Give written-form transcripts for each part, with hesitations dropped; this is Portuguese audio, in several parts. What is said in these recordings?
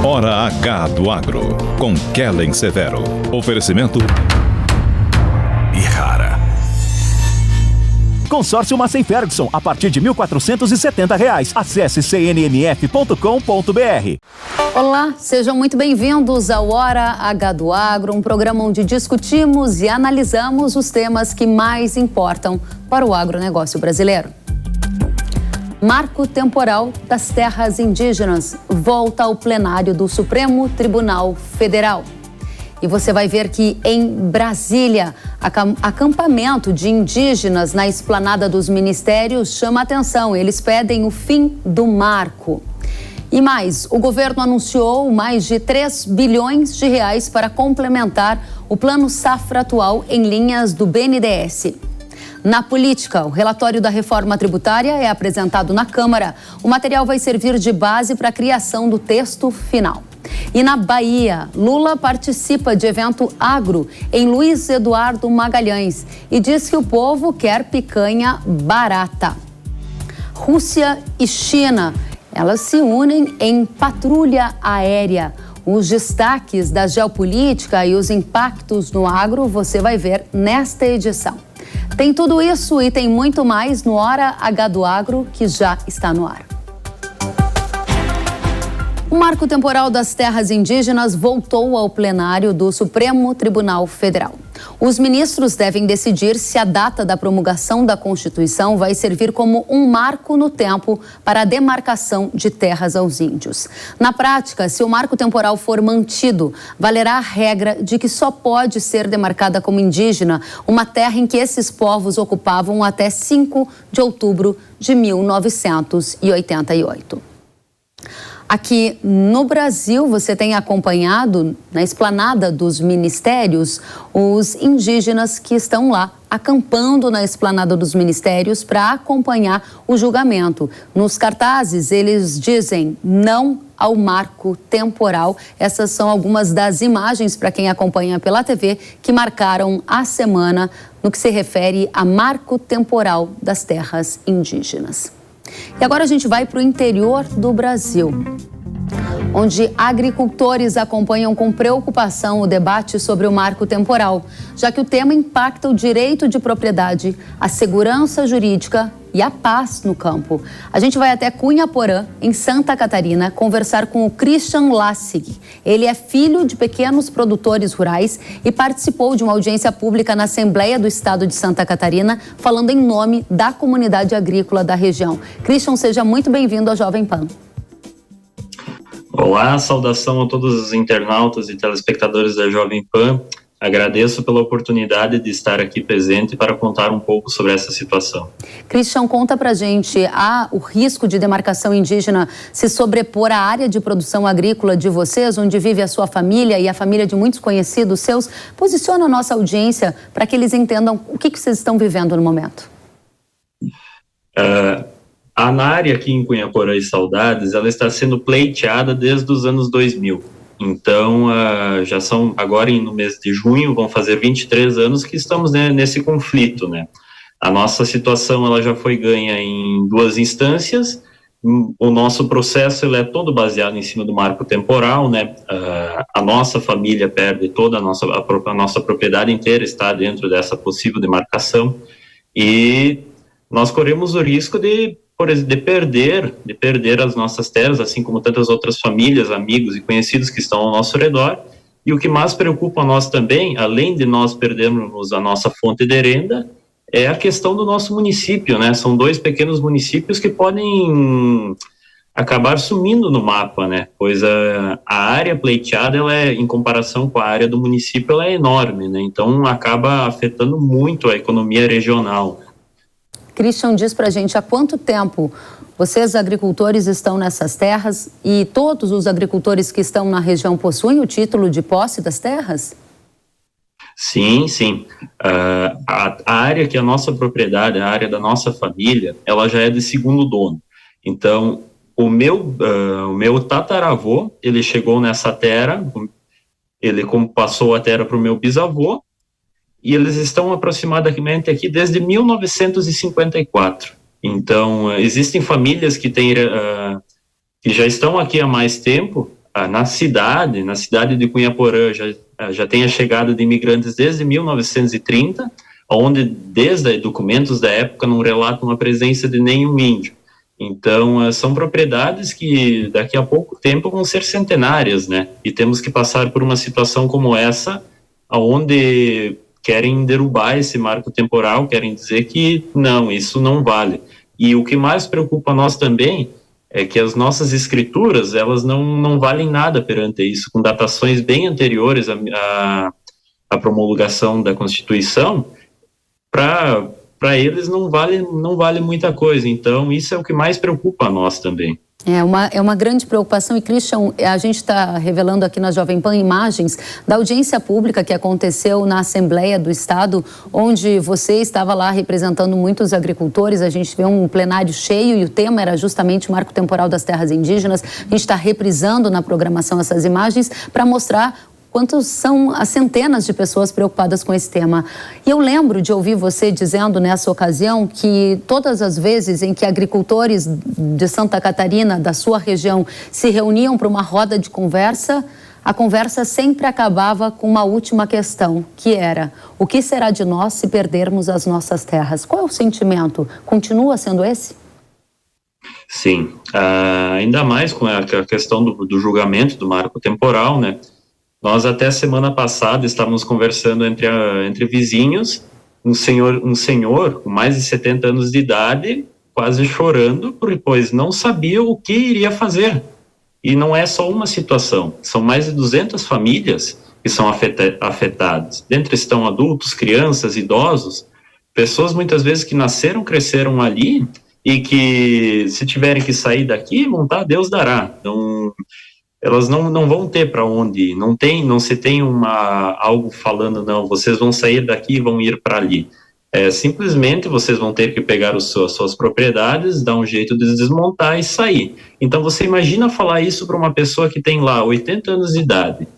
Hora H do Agro, com Kellen Severo. Oferecimento Ihara. Consórcio Massey Ferguson, a partir de R$ 1.470. Acesse cnmf.com.br. Olá, sejam muito bem-vindos ao Hora H do Agro, um programa onde discutimos e analisamos os temas que mais importam para o agronegócio brasileiro. Marco temporal das terras indígenas volta ao plenário do Supremo Tribunal Federal. E você vai ver que em Brasília, acampamento de indígenas na esplanada dos ministérios chama atenção. Eles pedem o fim do marco. E mais, o governo anunciou mais de 3 bilhões de reais para complementar o plano safra atual em linhas do BNDES. Na política, o relatório da reforma tributária é apresentado na Câmara. O material vai servir de base para a criação do texto final. E na Bahia, Lula participa de evento agro em Luiz Eduardo Magalhães e diz que o povo quer picanha barata. Rússia e China, elas se unem em patrulha aérea. Os destaques da geopolítica e os impactos no agro você vai ver nesta edição. Tem tudo isso e tem muito mais no Hora H do Agro, que já está no ar. O marco temporal das terras indígenas voltou ao plenário do Supremo Tribunal Federal. Os ministros devem decidir se a data da promulgação da Constituição vai servir como um marco no tempo para a demarcação de terras aos índios. Na prática, se o marco temporal for mantido, valerá a regra de que só pode ser demarcada como indígena uma terra em que esses povos ocupavam até 5 de outubro de 1988. Aqui no Brasil, você tem acompanhado na esplanada dos ministérios os indígenas que estão lá acampando na esplanada dos ministérios para acompanhar o julgamento. Nos cartazes, eles dizem não ao marco temporal. Essas são algumas das imagens, para quem acompanha pela TV, que marcaram a semana no que se refere a marco temporal das terras indígenas. E agora a gente vai para o interior do Brasil, onde agricultores acompanham com preocupação o debate sobre o marco temporal, já que o tema impacta o direito de propriedade, a segurança jurídica e a paz no campo. A gente vai até Cunhaporã, em Santa Catarina, conversar com o Christian Lassig. Ele é filho de pequenos produtores rurais e participou de uma audiência pública na Assembleia do Estado de Santa Catarina, falando em nome da comunidade agrícola da região. Christian, seja muito bem-vindo ao Jovem Pan. Olá, saudação a todos os internautas e telespectadores da Jovem Pan. Agradeço pela oportunidade de estar aqui presente para contar um pouco sobre essa situação. Christian, conta pra gente, há o risco de demarcação indígena se sobrepor à área de produção agrícola de vocês, onde vive a sua família e a família de muitos conhecidos seus? Posiciona a nossa audiência para que eles entendam o que vocês estão vivendo no momento. A área aqui em Cunhaporã e Saudades, ela está sendo pleiteada desde os anos 2000. Então, já são, agora no mês de junho, vão fazer 23 anos que estamos, né, nesse conflito, né. A nossa situação, ela já foi ganha em 2 instâncias. O nosso processo, ele é todo baseado em cima do marco temporal, né. A nossa família perde toda a nossa propriedade inteira, está dentro dessa possível demarcação, e nós corremos o risco de perder as nossas terras, assim como tantas outras famílias, amigos e conhecidos que estão ao nosso redor. E o que mais preocupa a nós também, além de nós perdermos a nossa fonte de renda, é a questão do nosso município, né? São 2 pequenos municípios que podem acabar sumindo no mapa, né? Pois a área pleiteada, ela é, em comparação com a área do município, ela é enorme, né? Então acaba afetando muito a economia regional. Christian, diz pra gente há quanto tempo vocês, agricultores, estão nessas terras e todos os agricultores que estão na região possuem o título de posse das terras? Sim, sim. A área que é a nossa propriedade, a área da nossa família, ela já é de segundo dono. Então, o meu tataravô, ele chegou nessa terra, ele passou a terra para o meu bisavô, e eles estão aproximadamente aqui desde 1954. Então, existem famílias que que já estão aqui há mais tempo, na cidade de Cunhaporã, já tem a chegada de imigrantes desde 1930, onde, desde documentos da época, não relatam a presença de nenhum índio. Então, são propriedades que daqui a pouco tempo vão ser centenárias, né? E temos que passar por uma situação como essa, onde querem derrubar esse marco temporal, querem dizer que não, isso não vale. E o que mais preocupa a nós também é que as nossas escrituras, elas não valem nada perante isso, com datações bem anteriores à promulgação da Constituição. Para eles não vale muita coisa. Então, isso é o que mais preocupa a nós também. É uma grande preocupação. E, Christian, a gente está revelando aqui na Jovem Pan imagens da audiência pública que aconteceu na Assembleia do Estado, onde você estava lá representando muitos agricultores. A gente vê um plenário cheio e o tema era justamente o Marco Temporal das Terras Indígenas. A gente está reprisando na programação essas imagens para mostrar quantos são as centenas de pessoas preocupadas com esse tema. E eu lembro de ouvir você dizendo nessa ocasião que todas as vezes em que agricultores de Santa Catarina, da sua região, se reuniam para uma roda de conversa, a conversa sempre acabava com uma última questão, que era: o que será de nós se perdermos as nossas terras? Qual é o sentimento? Continua sendo esse? Sim, ainda mais com a questão do julgamento do marco temporal, né? Nós até semana passada estávamos conversando entre vizinhos, um senhor com mais de 70 anos de idade, quase chorando, pois não sabia o que iria fazer. E não é só uma situação, são mais de 200 famílias que são afetadas. Dentre estão adultos, crianças, idosos, pessoas muitas vezes que nasceram, cresceram ali e que, se tiverem que sair daqui, montar, Deus dará. Então, elas não vão ter para onde ir, não se tem algo falando, não, vocês vão sair daqui e vão ir para ali. Simplesmente vocês vão ter que pegar as suas propriedades, dar um jeito de desmontar e sair. Então você imagina falar isso para uma pessoa que tem lá 80 anos de idade,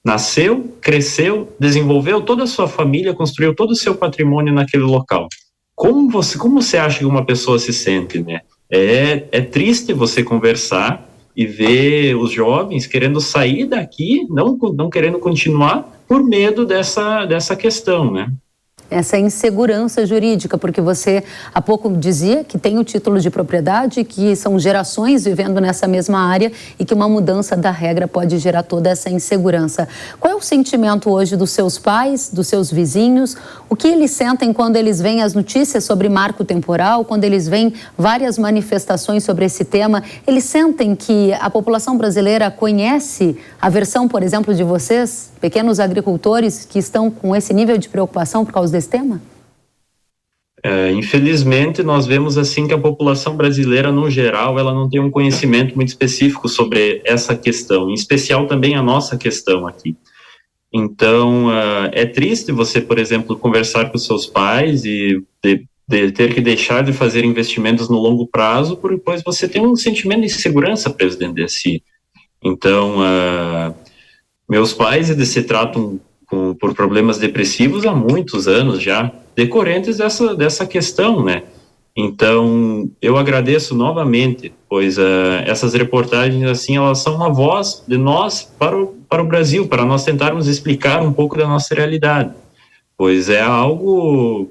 nasceu, cresceu, desenvolveu toda a sua família, construiu todo o seu patrimônio naquele local. Como você acha que uma pessoa se sente, né? É triste você conversar e ver os jovens querendo sair daqui, não querendo continuar por medo dessa questão, né? Essa insegurança jurídica, porque você há pouco dizia que tem o título de propriedade, que são gerações vivendo nessa mesma área e que uma mudança da regra pode gerar toda essa insegurança. Qual é o sentimento hoje dos seus pais, dos seus vizinhos? O que eles sentem quando eles veem as notícias sobre marco temporal, quando eles veem várias manifestações sobre esse tema? Eles sentem que a população brasileira conhece a versão, por exemplo, de vocês, pequenos agricultores que estão com esse nível de preocupação por causa desse tema? Infelizmente, nós vemos assim que a população brasileira, no geral, ela não tem um conhecimento muito específico sobre essa questão, em especial também a nossa questão aqui. Então, é triste você, por exemplo, conversar com seus pais e de ter que deixar de fazer investimentos no longo prazo, porque depois você tem um sentimento de insegurança preso dentro de si. Então, meus pais, eles se tratam por problemas depressivos há muitos anos já, decorrentes dessa questão, né? Então, eu agradeço novamente, pois essas reportagens, assim, elas são uma voz de nós para o Brasil, para nós tentarmos explicar um pouco da nossa realidade, pois é algo...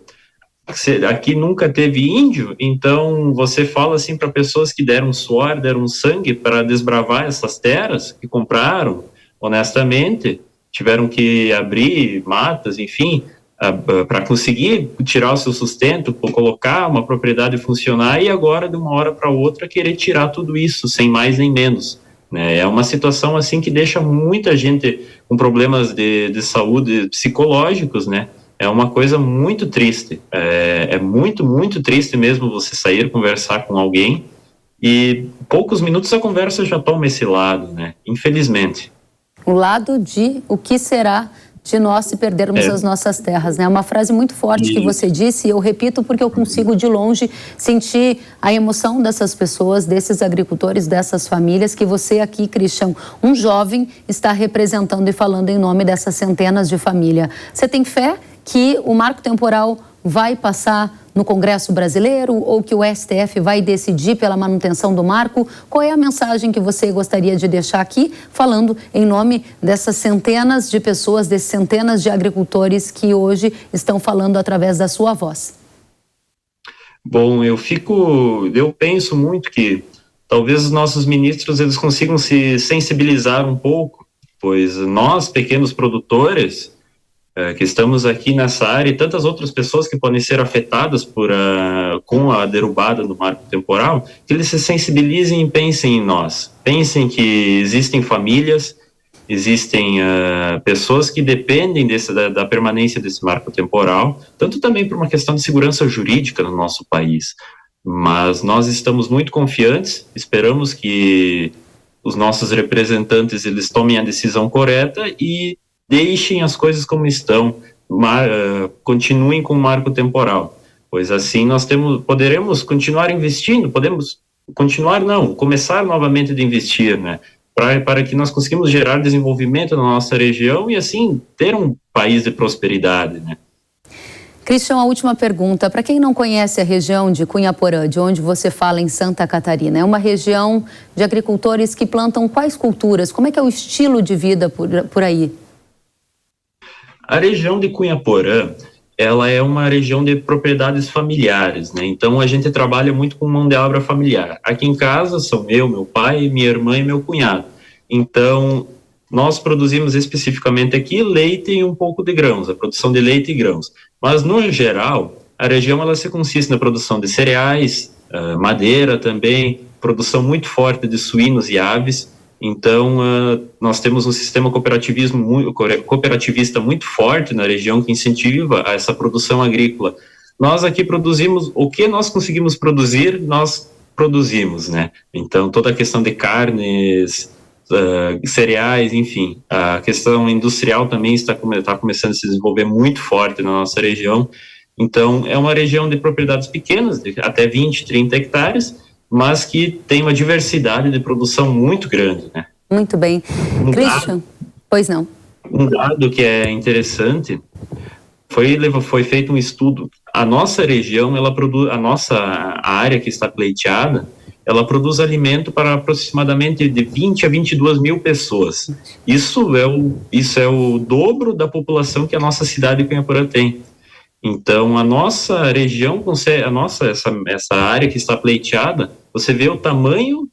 Aqui nunca teve índio, então você fala assim para pessoas que deram suor, deram sangue para desbravar essas terras, que compraram honestamente, tiveram que abrir matas, enfim, para conseguir tirar o seu sustento, colocar uma propriedade funcionar, e agora, de uma hora para outra, querer tirar tudo isso, sem mais nem menos. Né? É uma situação assim que deixa muita gente com problemas de saúde psicológicos, né? É uma coisa muito triste, é muito, muito triste mesmo você sair, conversar com alguém, e poucos minutos a conversa já toma esse lado, né? Infelizmente. O lado de o que será de nós se perdermos as nossas terras, né? Uma frase muito forte que você disse, e eu repito porque eu consigo de longe sentir a emoção dessas pessoas, desses agricultores, dessas famílias, que você aqui, Christian, um jovem, está representando e falando em nome dessas centenas de famílias. Você tem fé que o marco temporal vai passar no Congresso brasileiro ou que o STF vai decidir pela manutenção do marco? Qual é a mensagem que você gostaria de deixar aqui, falando em nome dessas centenas de pessoas, desses centenas de agricultores que hoje estão falando através da sua voz? Bom, eu penso muito que talvez os nossos ministros eles consigam se sensibilizar um pouco, pois nós, pequenos produtores, que estamos aqui nessa área, e tantas outras pessoas que podem ser afetadas com a derrubada do marco temporal, que eles se sensibilizem e pensem em nós. Pensem que existem famílias, existem pessoas que dependem da permanência desse marco temporal, tanto também por uma questão de segurança jurídica no nosso país. Mas nós estamos muito confiantes, esperamos que os nossos representantes eles tomem a decisão correta e deixem as coisas como estão, continuem com o marco temporal, pois assim nós poderemos continuar investindo, começar novamente a investir, né, para que nós conseguimos gerar desenvolvimento na nossa região e assim ter um país de prosperidade, né. Christian, a última pergunta. Para quem não conhece a região de Cunhaporã, de onde você fala em Santa Catarina, é uma região de agricultores que plantam quais culturas? Como é que é o estilo de vida por aí? A região de Cunhaporã, ela é uma região de propriedades familiares, né? Então a gente trabalha muito com mão de obra familiar. Aqui em casa são eu, meu pai, minha irmã e meu cunhado. Então nós produzimos especificamente aqui leite e um pouco de grãos, a produção de leite e grãos. Mas, no geral, a região ela se consiste na produção de cereais, madeira também, produção muito forte de suínos e aves. Então, nós temos um sistema cooperativista muito forte na região que incentiva essa produção agrícola. Nós aqui produzimos, o que nós conseguimos produzir, nós produzimos, né? Então, toda a questão de carnes, cereais, enfim, a questão industrial também está começando a se desenvolver muito forte na nossa região. Então, é uma região de propriedades pequenas, de até 20, 30 hectares, mas que tem uma diversidade de produção muito grande, né? Muito bem. Christian, pois não. Um dado que é interessante, foi feito um estudo. A nossa região, a área que está pleiteada, ela produz alimento para aproximadamente de 20 a 22 mil pessoas. Isso é o dobro da população que a nossa cidade de Cunhaporã tem. Então, a nossa região, essa área que está pleiteada, você vê o tamanho,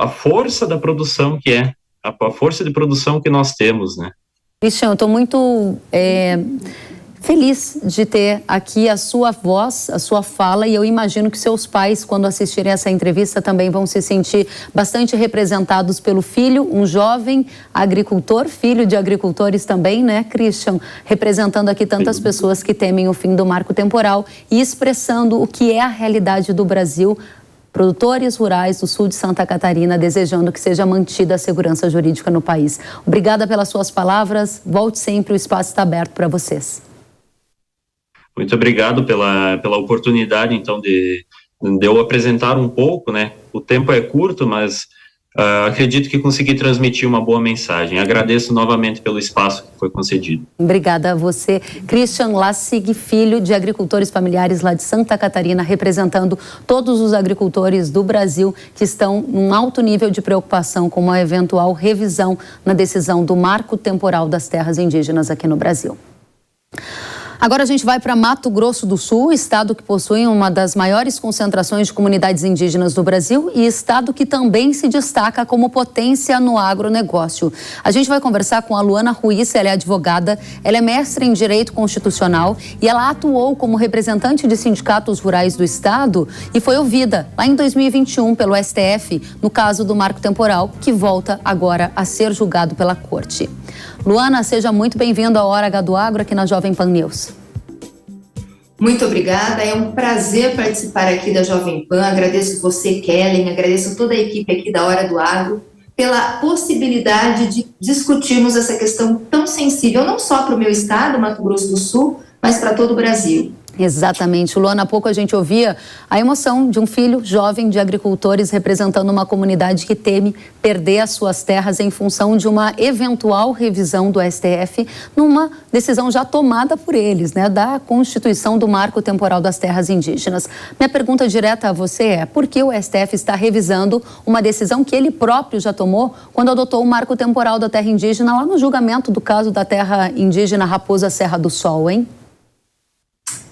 a força da produção que é, a força de produção que nós temos, né? Christian, eu estou muito feliz de ter aqui a sua voz, a sua fala, e eu imagino que seus pais, quando assistirem essa entrevista, também vão se sentir bastante representados pelo filho, um jovem agricultor, filho de agricultores também, né, Christian? Representando aqui tantas pessoas que temem o fim do marco temporal e expressando o que é a realidade do Brasil, produtores rurais do sul de Santa Catarina, desejando que seja mantida a segurança jurídica no país. Obrigada pelas suas palavras, volte sempre, o espaço está aberto para vocês. Muito obrigado pela oportunidade, então, de eu apresentar um pouco, né? O tempo é curto, mas acredito que consegui transmitir uma boa mensagem. Agradeço novamente pelo espaço que foi concedido. Obrigada a você. Christian Lassig, filho de agricultores familiares lá de Santa Catarina, representando todos os agricultores do Brasil que estão num alto nível de preocupação com uma eventual revisão na decisão do marco temporal das terras indígenas aqui no Brasil. Agora a gente vai para Mato Grosso do Sul, estado que possui uma das maiores concentrações de comunidades indígenas do Brasil e estado que também se destaca como potência no agronegócio. A gente vai conversar com a Luana Ruiz, ela é advogada, ela é mestre em Direito Constitucional e ela atuou como representante de sindicatos rurais do estado e foi ouvida lá em 2021 pelo STF no caso do marco temporal, que volta agora a ser julgado pela Corte. Luana, seja muito bem-vinda à Hora H do Agro aqui na Jovem Pan News. Muito obrigada, é um prazer participar aqui da Jovem Pan, agradeço você, Kellen, agradeço toda a equipe aqui da Hora do Agro pela possibilidade de discutirmos essa questão tão sensível, não só para o meu estado, Mato Grosso do Sul, mas para todo o Brasil. Exatamente. Luana, há pouco a gente ouvia a emoção de um filho jovem de agricultores representando uma comunidade que teme perder as suas terras em função de uma eventual revisão do STF numa decisão já tomada por eles, né, da Constituição do Marco Temporal das Terras Indígenas. Minha pergunta direta a você é: por que o STF está revisando uma decisão que ele próprio já tomou quando adotou o Marco Temporal da Terra Indígena lá no julgamento do caso da terra indígena Raposa Serra do Sol, hein?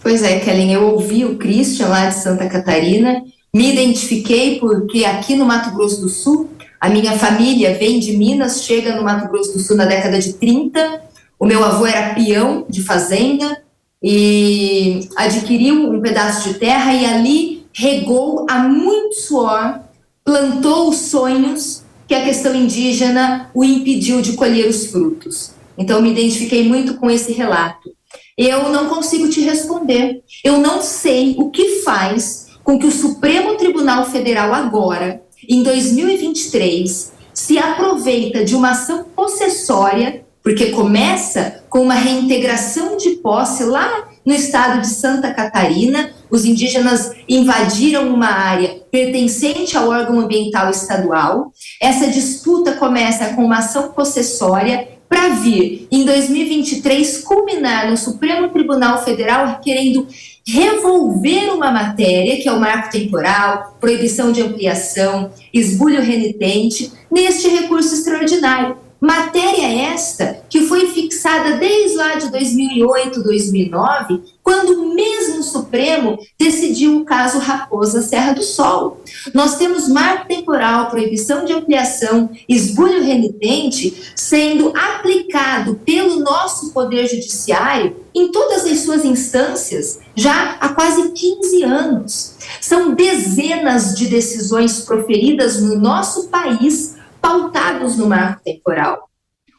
Pois é, Kellen, eu ouvi o Christian lá de Santa Catarina, me identifiquei porque aqui no Mato Grosso do Sul, a minha família vem de Minas, chega no Mato Grosso do Sul na década de 30, o meu avô era peão de fazenda e adquiriu um pedaço de terra e ali regou a muito suor, plantou os sonhos que a questão indígena o impediu de colher os frutos. Então, me identifiquei muito com esse relato. Eu não consigo te responder. Eu não sei o que faz com que o Supremo Tribunal Federal agora, em 2023, se aproveita de uma ação possessória, porque começa com uma reintegração de posse lá no estado de Santa Catarina. Os indígenas invadiram uma área pertencente ao órgão ambiental estadual. Essa disputa começa com uma ação possessória para vir, em 2023, culminar no Supremo Tribunal Federal querendo revolver uma matéria, que é o marco temporal, proibição de ampliação, esbulho renitente, neste recurso extraordinário. Matéria esta que foi fixada desde lá de 2008, 2009, quando o mesmo Supremo decidiu o caso Raposa Serra do Sol. Nós temos marco temporal, proibição de ampliação, esbulho renitente sendo aplicado pelo nosso Poder Judiciário em todas as suas instâncias já há quase 15 anos. São dezenas de decisões proferidas no nosso país pautados no marco temporal.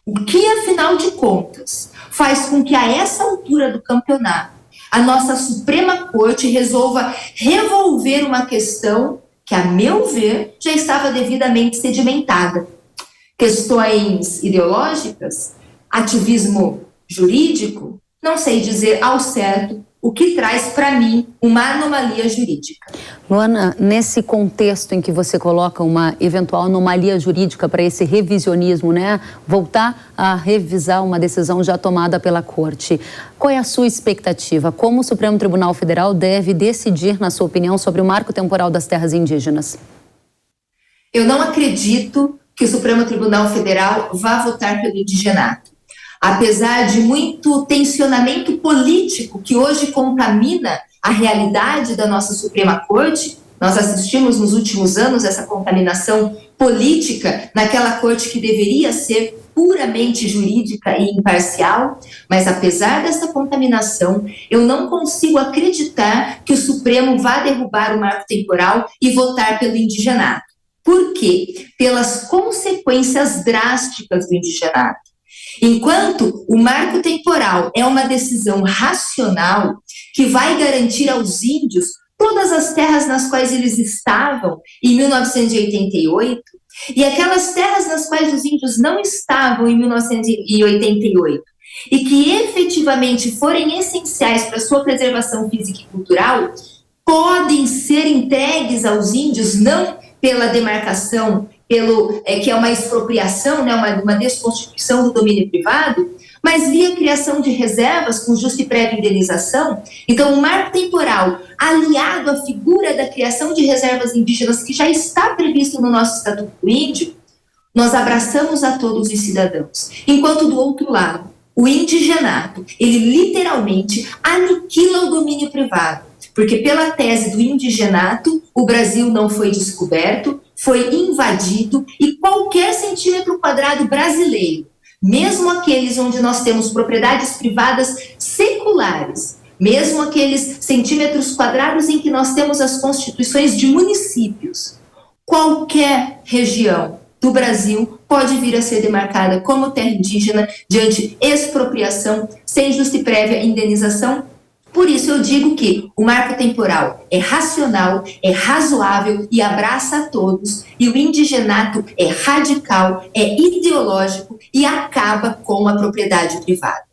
O que, afinal de contas, faz com que a essa altura do campeonato a nossa Suprema Corte resolva revolver uma questão que, a meu ver, já estava devidamente sedimentada? Questões ideológicas? Ativismo jurídico? Não sei dizer ao certo o que traz para mim uma anomalia jurídica. Luana, nesse contexto em que você coloca uma eventual anomalia jurídica para esse revisionismo, né? Voltar a revisar uma decisão já tomada pela Corte, qual é a sua expectativa? Como o Supremo Tribunal Federal deve decidir, na sua opinião, sobre o marco temporal das terras indígenas? Eu não acredito que o Supremo Tribunal Federal vá votar pelo indigenato. Apesar de muito tensionamento político que hoje contamina a realidade da nossa Suprema Corte, nós assistimos nos últimos anos essa contaminação política naquela corte que deveria ser puramente jurídica e imparcial, mas apesar dessa contaminação, eu não consigo acreditar que o Supremo vá derrubar o marco temporal e votar pelo indigenato. Por quê? Pelas consequências drásticas do indigenato. Enquanto o marco temporal é uma decisão racional que vai garantir aos índios todas as terras nas quais eles estavam em 1988 e aquelas terras nas quais os índios não estavam em 1988 e que efetivamente forem essenciais para a sua preservação física e cultural, podem ser entregues aos índios não pela demarcação, que é uma expropriação, né, uma desconstituição do domínio privado, mas via criação de reservas com justa e prévia indenização. Então, o marco temporal, aliado à figura da criação de reservas indígenas, que já está previsto no nosso Estatuto Índio, nós abraçamos a todos os cidadãos. Enquanto, do outro lado, o indigenato, ele literalmente aniquila o domínio privado, porque pela tese do indigenato, o Brasil não foi descoberto, foi invadido e qualquer centímetro quadrado brasileiro, mesmo aqueles onde nós temos propriedades privadas seculares, mesmo aqueles centímetros quadrados em que nós temos as constituições de municípios, qualquer região do Brasil pode vir a ser demarcada como terra indígena diante expropriação, sem justa e prévia indenização. Por isso eu digo que o marco temporal é racional, é razoável e abraça a todos, e o indigenato é radical, é ideológico e acaba com a propriedade privada.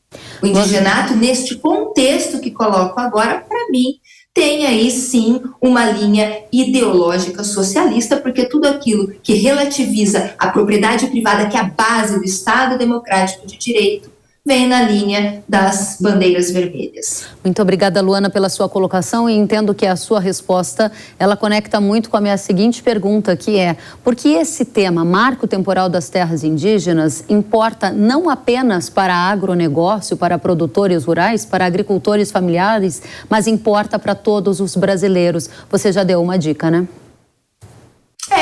O indigenato, neste contexto que coloco agora, para mim, tem aí sim uma linha ideológica socialista, porque tudo aquilo que relativiza a propriedade privada, que é a base do Estado Democrático de Direito, vem na linha das bandeiras vermelhas. Muito obrigada, Luana, pela sua colocação, e entendo que a sua resposta, ela conecta muito com a minha seguinte pergunta, que é: por que esse tema, marco temporal das terras indígenas, importa não apenas para agronegócio, para produtores rurais, para agricultores familiares, mas importa para todos os brasileiros? Você já deu uma dica, né?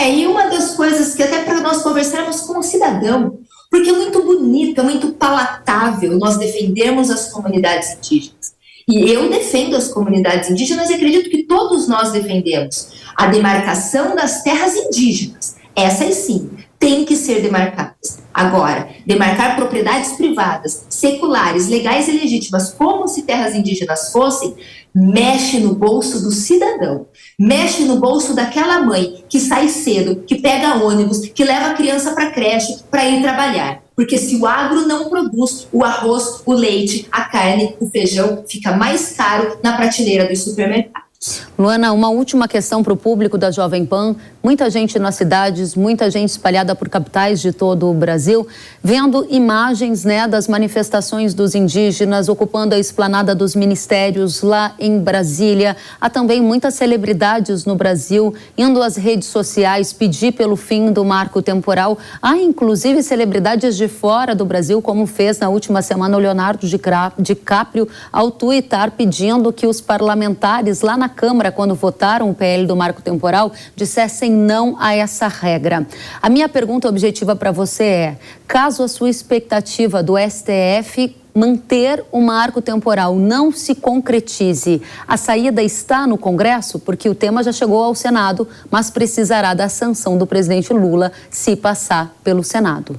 E uma das coisas que até para nós conversarmos com o cidadão, porque é muito bonito, é muito palatável nós defendermos as comunidades indígenas. E eu defendo as comunidades indígenas e acredito que todos nós defendemos a demarcação das terras indígenas. Essas sim, têm que ser demarcadas. Agora, demarcar propriedades privadas, seculares, legais e legítimas, como se terras indígenas fossem, mexe no bolso do cidadão, mexe no bolso daquela mãe que sai cedo, que pega ônibus, que leva a criança para a creche para ir trabalhar. Porque se o agro não produz, o arroz, o leite, a carne, o feijão, fica mais caro na prateleira dos supermercados. Luana, uma última questão para o público da Jovem Pan. Muita gente nas cidades, muita gente espalhada por capitais de todo o Brasil, vendo imagens, né, das manifestações dos indígenas ocupando a esplanada dos ministérios lá em Brasília. Há também muitas celebridades no Brasil indo às redes sociais pedir pelo fim do marco temporal. Há inclusive celebridades de fora do Brasil, como fez na última semana o Leonardo DiCaprio, ao tuitar pedindo que os parlamentares lá na Câmara, quando votaram o PL do marco temporal, dissessem não a essa regra. A minha pergunta objetiva para você é: caso a sua expectativa do STF manter o marco temporal não se concretize, a saída está no Congresso? Porque o tema já chegou ao Senado, mas precisará da sanção do presidente Lula se passar pelo Senado.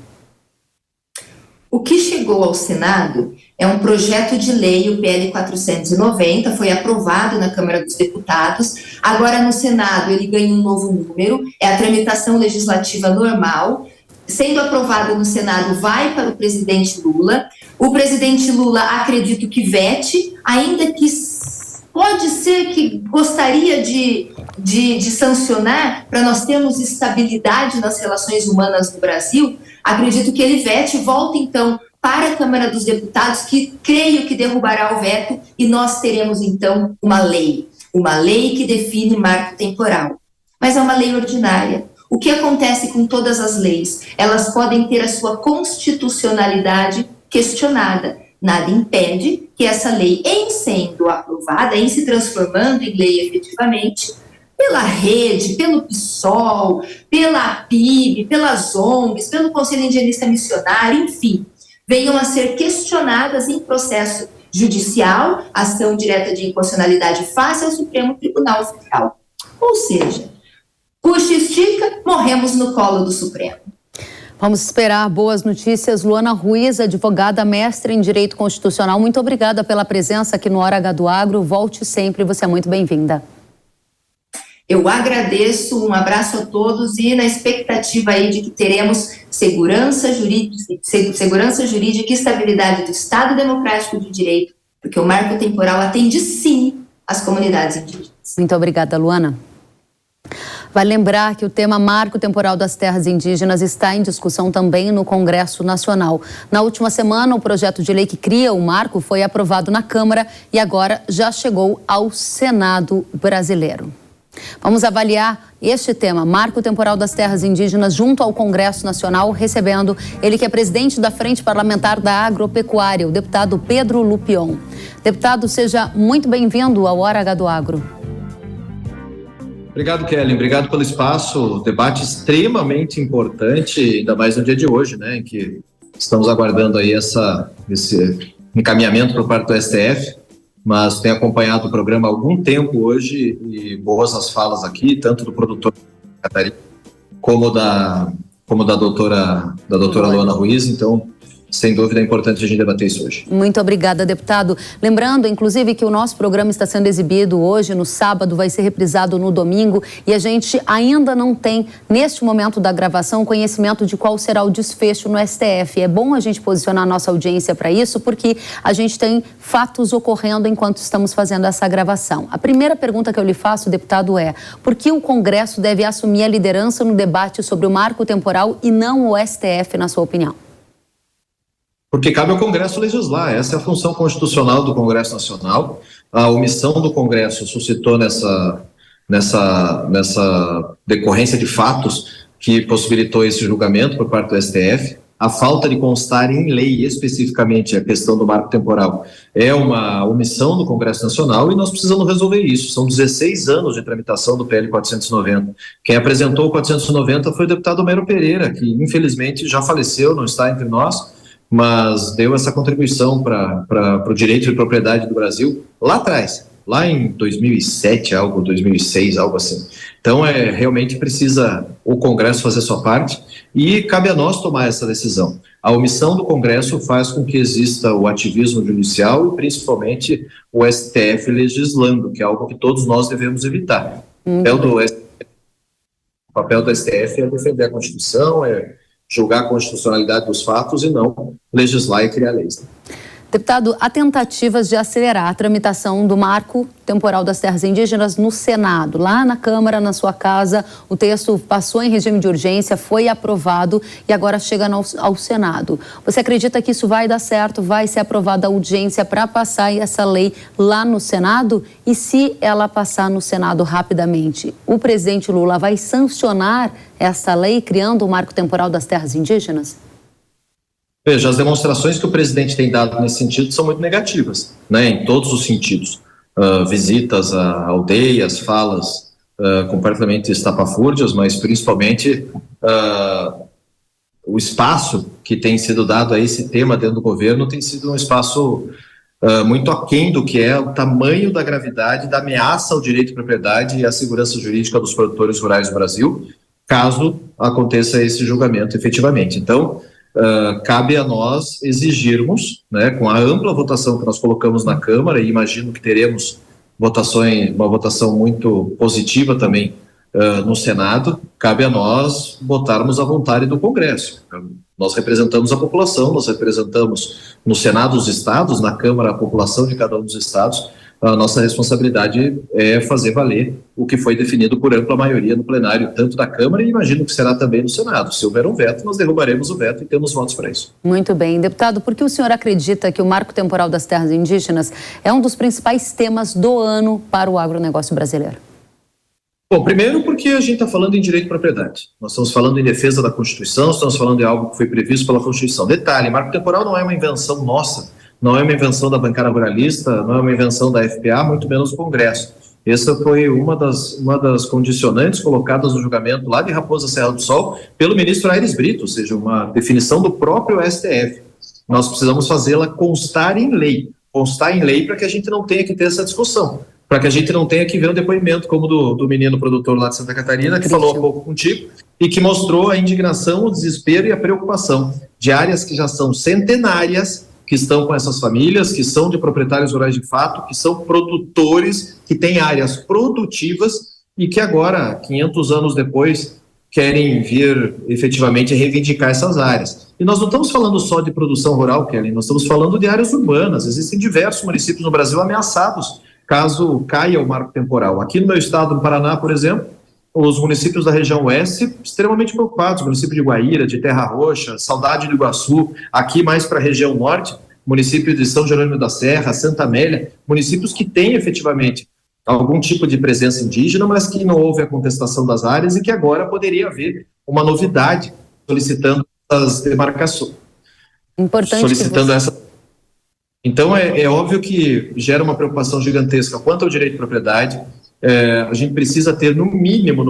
O que chegou ao Senado é um projeto de lei, o PL 490, foi aprovado na Câmara dos Deputados. Agora, no Senado, ele ganha um novo número, é a tramitação legislativa normal. Sendo aprovado no Senado, vai para o presidente Lula. O presidente Lula, acredito que vete, ainda que pode ser que gostaria de sancionar, para nós termos estabilidade nas relações humanas no Brasil. Acredito que ele vete e volta, então, para a Câmara dos Deputados, que creio que derrubará o veto, e nós teremos, então, uma lei que define marco temporal. Mas é uma lei ordinária. O que acontece com todas as leis? Elas podem ter a sua constitucionalidade questionada. Nada impede que essa lei, em sendo aprovada, em se transformando em lei efetivamente, pela rede, pelo PSOL, pela PIB, pelas ONGs, pelo Conselho Indigenista Missionário, enfim, venham a ser questionadas em processo judicial, ação direta de inconstitucionalidade face ao Supremo Tribunal Federal. Ou seja, puxa e estica, morremos no colo do Supremo. Vamos esperar boas notícias. Luana Ruiz, advogada, mestre em Direito Constitucional, muito obrigada pela presença aqui no Hora H do Agro. Volte sempre, você é muito bem-vinda. Eu agradeço, um abraço a todos e na expectativa aí de que teremos segurança jurídica e estabilidade do Estado Democrático de Direito, porque o marco temporal atende sim as comunidades indígenas. Muito obrigada, Luana. Vai lembrar que o tema Marco Temporal das Terras Indígenas está em discussão também no Congresso Nacional. Na última semana, o projeto de lei que cria o marco foi aprovado na Câmara e agora já chegou ao Senado brasileiro. Vamos avaliar este tema, Marco Temporal das Terras Indígenas, junto ao Congresso Nacional, recebendo ele que é presidente da Frente Parlamentar da Agropecuária, o deputado Pedro Lupion. Deputado, seja muito bem-vindo ao Hora H do Agro. Obrigado, Kelly. Obrigado pelo espaço. Debate extremamente importante, ainda mais no dia de hoje, né, em que estamos aguardando aí esse encaminhamento por parte do STF, mas tenho acompanhado o programa há algum tempo hoje e boas as falas aqui, tanto do produtor Catarina como da doutora Luana Ruiz. Então, sem dúvida é importante a gente debater isso hoje. Muito obrigada, deputado. Lembrando, inclusive, que o nosso programa está sendo exibido hoje, no sábado, vai ser reprisado no domingo, e a gente ainda não tem, neste momento da gravação, conhecimento de qual será o desfecho no STF. É bom a gente posicionar a nossa audiência para isso, porque a gente tem fatos ocorrendo enquanto estamos fazendo essa gravação. A primeira pergunta que eu lhe faço, deputado, é: por que o Congresso deve assumir a liderança no debate sobre o marco temporal e não o STF, na sua opinião? Porque cabe ao Congresso legislar, essa é a função constitucional do Congresso Nacional. A omissão do Congresso suscitou nessa decorrência de fatos que possibilitou esse julgamento por parte do STF. A falta de constar em lei, especificamente a questão do marco temporal, é uma omissão do Congresso Nacional e nós precisamos resolver isso. São 16 anos de tramitação do PL 490. Quem apresentou o 490 foi o deputado Homero Pereira, que infelizmente já faleceu, não está entre nós, mas deu essa contribuição para o direito de propriedade do Brasil lá atrás, lá em 2007, 2006, algo assim. Então, realmente precisa o Congresso fazer sua parte e cabe a nós tomar essa decisão. A omissão do Congresso faz com que exista o ativismo judicial e, principalmente, o STF legislando, que é algo que todos nós devemos evitar. O papel do STF é defender a Constituição, é julgar a constitucionalidade dos fatos e não legislar e criar leis. Deputado, há tentativas de acelerar a tramitação do marco temporal das terras indígenas no Senado. Lá na Câmara, na sua casa, o texto passou em regime de urgência, foi aprovado e agora chega ao Senado. Você acredita que isso vai dar certo, vai ser aprovada a urgência para passar essa lei lá no Senado? E se ela passar no Senado rapidamente, o presidente Lula vai sancionar essa lei criando o marco temporal das terras indígenas? Veja, as demonstrações que o presidente tem dado nesse sentido são muito negativas, né, em todos os sentidos. Visitas a aldeias, falas completamente estapafúrdias, mas principalmente o espaço que tem sido dado a esse tema dentro do governo tem sido um espaço muito aquém do que é o tamanho da gravidade da ameaça ao direito de propriedade e à segurança jurídica dos produtores rurais do Brasil, caso aconteça esse julgamento efetivamente. Então, cabe a nós exigirmos, né, com a ampla votação que nós colocamos na Câmara, e imagino que teremos uma votação muito positiva também no Senado, cabe a nós botarmos a vontade do Congresso. Nós representamos a população, nós representamos no Senado os estados, na Câmara a população de cada um dos estados. A nossa responsabilidade é fazer valer o que foi definido por ampla maioria no plenário, tanto da Câmara e imagino que será também no Senado. Se houver um veto, nós derrubaremos o veto e temos votos para isso. Muito bem. Deputado, por que o senhor acredita que o marco temporal das terras indígenas é um dos principais temas do ano para o agronegócio brasileiro? Bom, primeiro porque a gente está falando em direito de propriedade. Nós estamos falando em defesa da Constituição, estamos falando de algo que foi previsto pela Constituição. Detalhe, marco temporal não é uma invenção nossa, não é uma invenção da bancada ruralista, não é uma invenção da FPA, muito menos do Congresso. Essa foi uma das condicionantes colocadas no julgamento lá de Raposa Serra do Sol pelo ministro Aires Brito, ou seja, uma definição do próprio STF. Nós precisamos fazê-la constar em lei para que a gente não tenha que ter essa discussão, para que a gente não tenha que ver um depoimento como do menino produtor lá de Santa Catarina, que falou há pouco contigo, e que mostrou a indignação, o desespero e a preocupação de áreas que já são centenárias, que estão com essas famílias, que são de proprietários rurais de fato, que são produtores, que têm áreas produtivas e que agora, 500 anos depois, querem vir efetivamente reivindicar essas áreas. E nós não estamos falando só de produção rural, Kelly, nós estamos falando de áreas urbanas. Existem diversos municípios no Brasil ameaçados caso caia o marco temporal. Aqui no meu estado, no Paraná, por exemplo, os municípios da região oeste extremamente preocupados, município de Guaíra, de Terra Roxa, Saudade do Iguaçu, aqui mais para a região norte, município de São Jerônimo da Serra, Santa Amélia, municípios que têm efetivamente algum tipo de presença indígena, mas que não houve a contestação das áreas e que agora poderia haver uma novidade solicitando essas demarcações. Importante. Solicitando essa. Então é óbvio que gera uma preocupação gigantesca quanto ao direito de propriedade. A gente precisa ter no mínimo,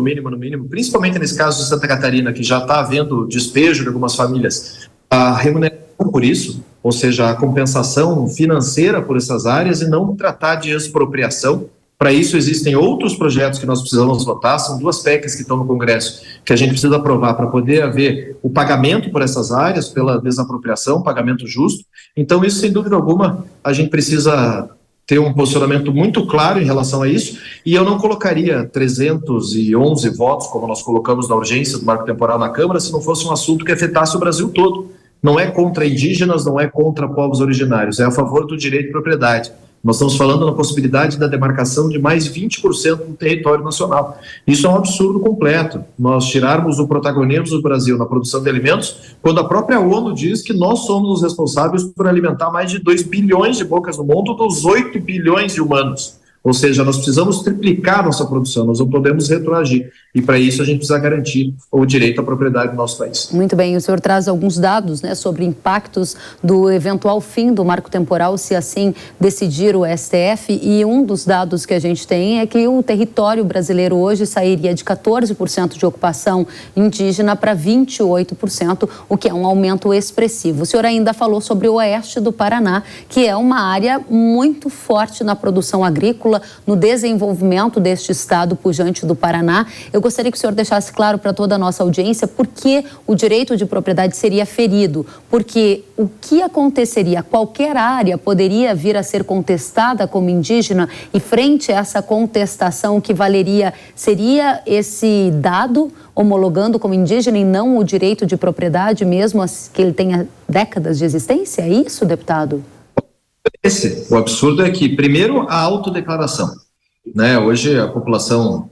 principalmente nesse caso de Santa Catarina, que já está havendo despejo de algumas famílias, a remuneração por isso, ou seja, a compensação financeira por essas áreas e não tratar de expropriação Para isso existem outros projetos que nós precisamos votar, são 2 PECs que estão no Congresso, que a gente precisa aprovar para poder haver o pagamento por essas áreas, pela desapropriação, pagamento justo. Então isso, sem dúvida alguma, a gente precisa ter um posicionamento muito claro em relação a isso, e eu não colocaria 311 votos, como nós colocamos na urgência do marco temporal na Câmara, se não fosse um assunto que afetasse o Brasil todo. Não é contra indígenas, não é contra povos originários, é a favor do direito de propriedade. Nós estamos falando na possibilidade da demarcação de mais 20% do território nacional. Isso é um absurdo completo. Nós tirarmos o protagonismo do Brasil na produção de alimentos, quando a própria ONU diz que nós somos os responsáveis por alimentar mais de 2 bilhões de bocas no mundo dos 8 bilhões de humanos. Ou seja, nós precisamos triplicar nossa produção, nós não podemos retroagir. E para isso a gente precisa garantir o direito à propriedade do nosso país. Muito bem, o senhor traz alguns dados, né, sobre impactos do eventual fim do marco temporal, se assim decidir o STF. E um dos dados que a gente tem é que o território brasileiro hoje sairia de 14% de ocupação indígena para 28%, o que é um aumento expressivo. O senhor ainda falou sobre o oeste do Paraná, que é uma área muito forte na produção agrícola, no desenvolvimento deste estado pujante do Paraná. Eu gostaria que o senhor deixasse claro para toda a nossa audiência por que o direito de propriedade seria ferido, porque o que aconteceria? Qualquer área poderia vir a ser contestada como indígena, e frente a essa contestação, o que valeria seria esse dado homologando como indígena e não o direito de propriedade, mesmo que ele tenha décadas de existência? É isso, deputado? O absurdo é que, primeiro, a autodeclaração, né? Hoje a população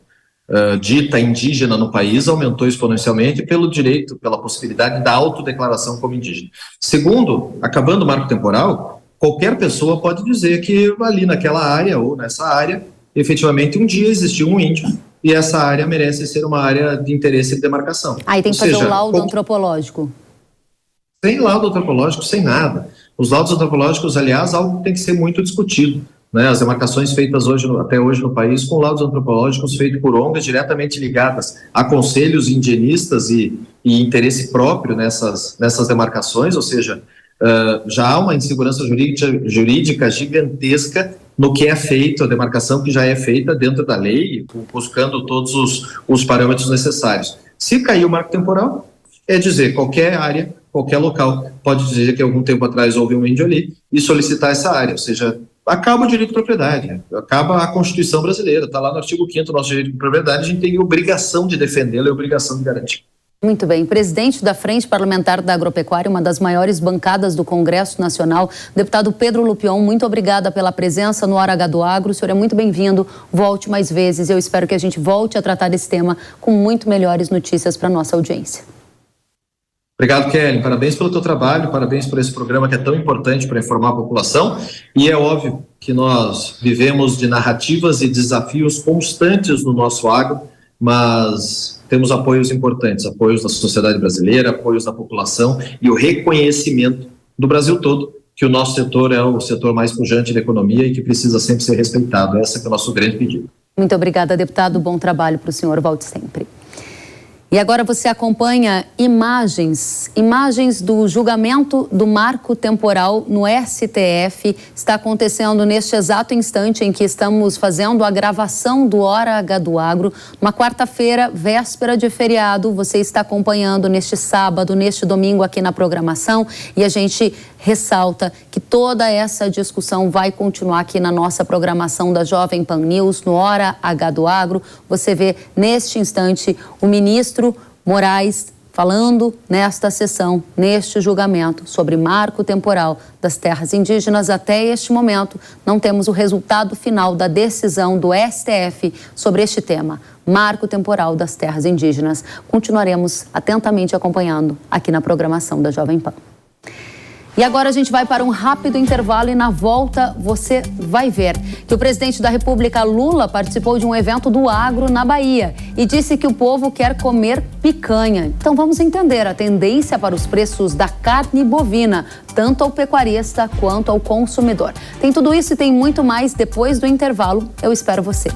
dita indígena no país aumentou exponencialmente pelo direito, pela possibilidade da autodeclaração como indígena. Segundo, acabando o marco temporal, qualquer pessoa pode dizer que ali naquela área ou nessa área, efetivamente um dia existiu um índio e essa área merece ser uma área de interesse de demarcação. Aí tem que fazer um laudo antropológico. Sem laudo antropológico, sem nada. Os laudos antropológicos, aliás, algo que tem que ser muito discutido, né? As demarcações feitas até hoje no país com laudos antropológicos feitos por ONGs diretamente ligadas a conselhos indigenistas e interesse próprio nessas demarcações, ou seja, já há uma insegurança jurídica gigantesca no que é feito, a demarcação que já é feita dentro da lei, buscando todos os parâmetros necessários. Se cair o marco temporal, é dizer, qualquer área, qualquer local pode dizer que algum tempo atrás houve um índio ali e solicitar essa área, ou seja, acaba o direito de propriedade, acaba a Constituição brasileira, está lá no artigo 5º, nosso direito de propriedade, a gente tem obrigação de defendê-lo e obrigação de garantir. Muito bem. Presidente da Frente Parlamentar da Agropecuária, uma das maiores bancadas do Congresso Nacional, deputado Pedro Lupion, muito obrigada pela presença no Hora H do Agro. O senhor é muito bem-vindo, volte mais vezes. Eu espero que a gente volte a tratar desse tema com muito melhores notícias para a nossa audiência. Obrigado, Kelly. Parabéns pelo teu trabalho, parabéns por esse programa que é tão importante para informar a população. E é óbvio que nós vivemos de narrativas e desafios constantes no nosso agro, mas temos apoios importantes, apoios da sociedade brasileira, apoios da população e o reconhecimento do Brasil todo que o nosso setor é o setor mais pujante da economia e que precisa sempre ser respeitado. Esse é o nosso grande pedido. Muito obrigada, deputado. Bom trabalho para o senhor. Volte sempre. E agora você acompanha imagens do julgamento do marco temporal no STF. Está acontecendo neste exato instante em que estamos fazendo a gravação do Hora H do Agro. Uma quarta-feira, véspera de feriado, você está acompanhando neste sábado, neste domingo aqui na programação. E a gente ressalta que toda essa discussão vai continuar aqui na nossa programação da Jovem Pan News, no Hora H do Agro. Você vê neste instante o ministro Moraes falando nesta sessão, neste julgamento sobre marco temporal das terras indígenas. Até este momento, não temos o resultado final da decisão do STF sobre este tema, marco temporal das terras indígenas. Continuaremos atentamente acompanhando aqui na programação da Jovem Pan. E agora a gente vai para um rápido intervalo e na volta você vai ver que o presidente da República, Lula, participou de um evento do agro na Bahia e disse que o povo quer comer picanha. Então vamos entender a tendência para os preços da carne bovina, tanto ao pecuarista quanto ao consumidor. Tem tudo isso e tem muito mais depois do intervalo. Eu espero você.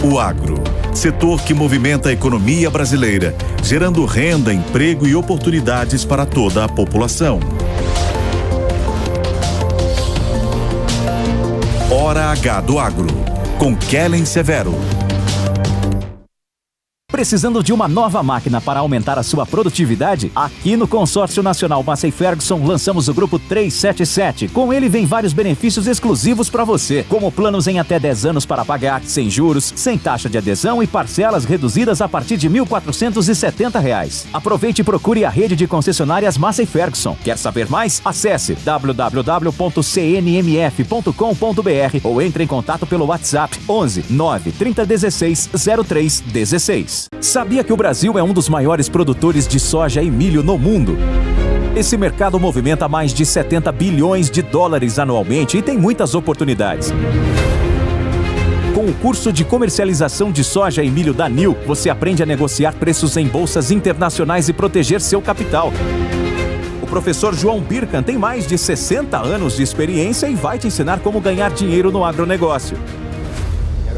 O agro, setor que movimenta a economia brasileira, gerando renda, emprego e oportunidades para toda a população. Hora H do Agro, com Kellen Severo. Precisando de uma nova máquina para aumentar a sua produtividade? Aqui no Consórcio Nacional Massey Ferguson lançamos o Grupo 377. Com ele vem vários benefícios exclusivos para você, como planos em até 10 anos para pagar, sem juros, sem taxa de adesão e parcelas reduzidas a partir de R$ 1.470. Aproveite e procure a rede de concessionárias Massey Ferguson. Quer saber mais? Acesse www.cnmf.com.br ou entre em contato pelo WhatsApp 11 9 3016 0316. Sabia que o Brasil é um dos maiores produtores de soja e milho no mundo? Esse mercado movimenta mais de 70 bilhões de dólares anualmente e tem muitas oportunidades. Com o curso de comercialização de soja e milho da NIL, você aprende a negociar preços em bolsas internacionais e proteger seu capital. O professor João Birkan tem mais de 60 anos de experiência e vai te ensinar como ganhar dinheiro no agronegócio.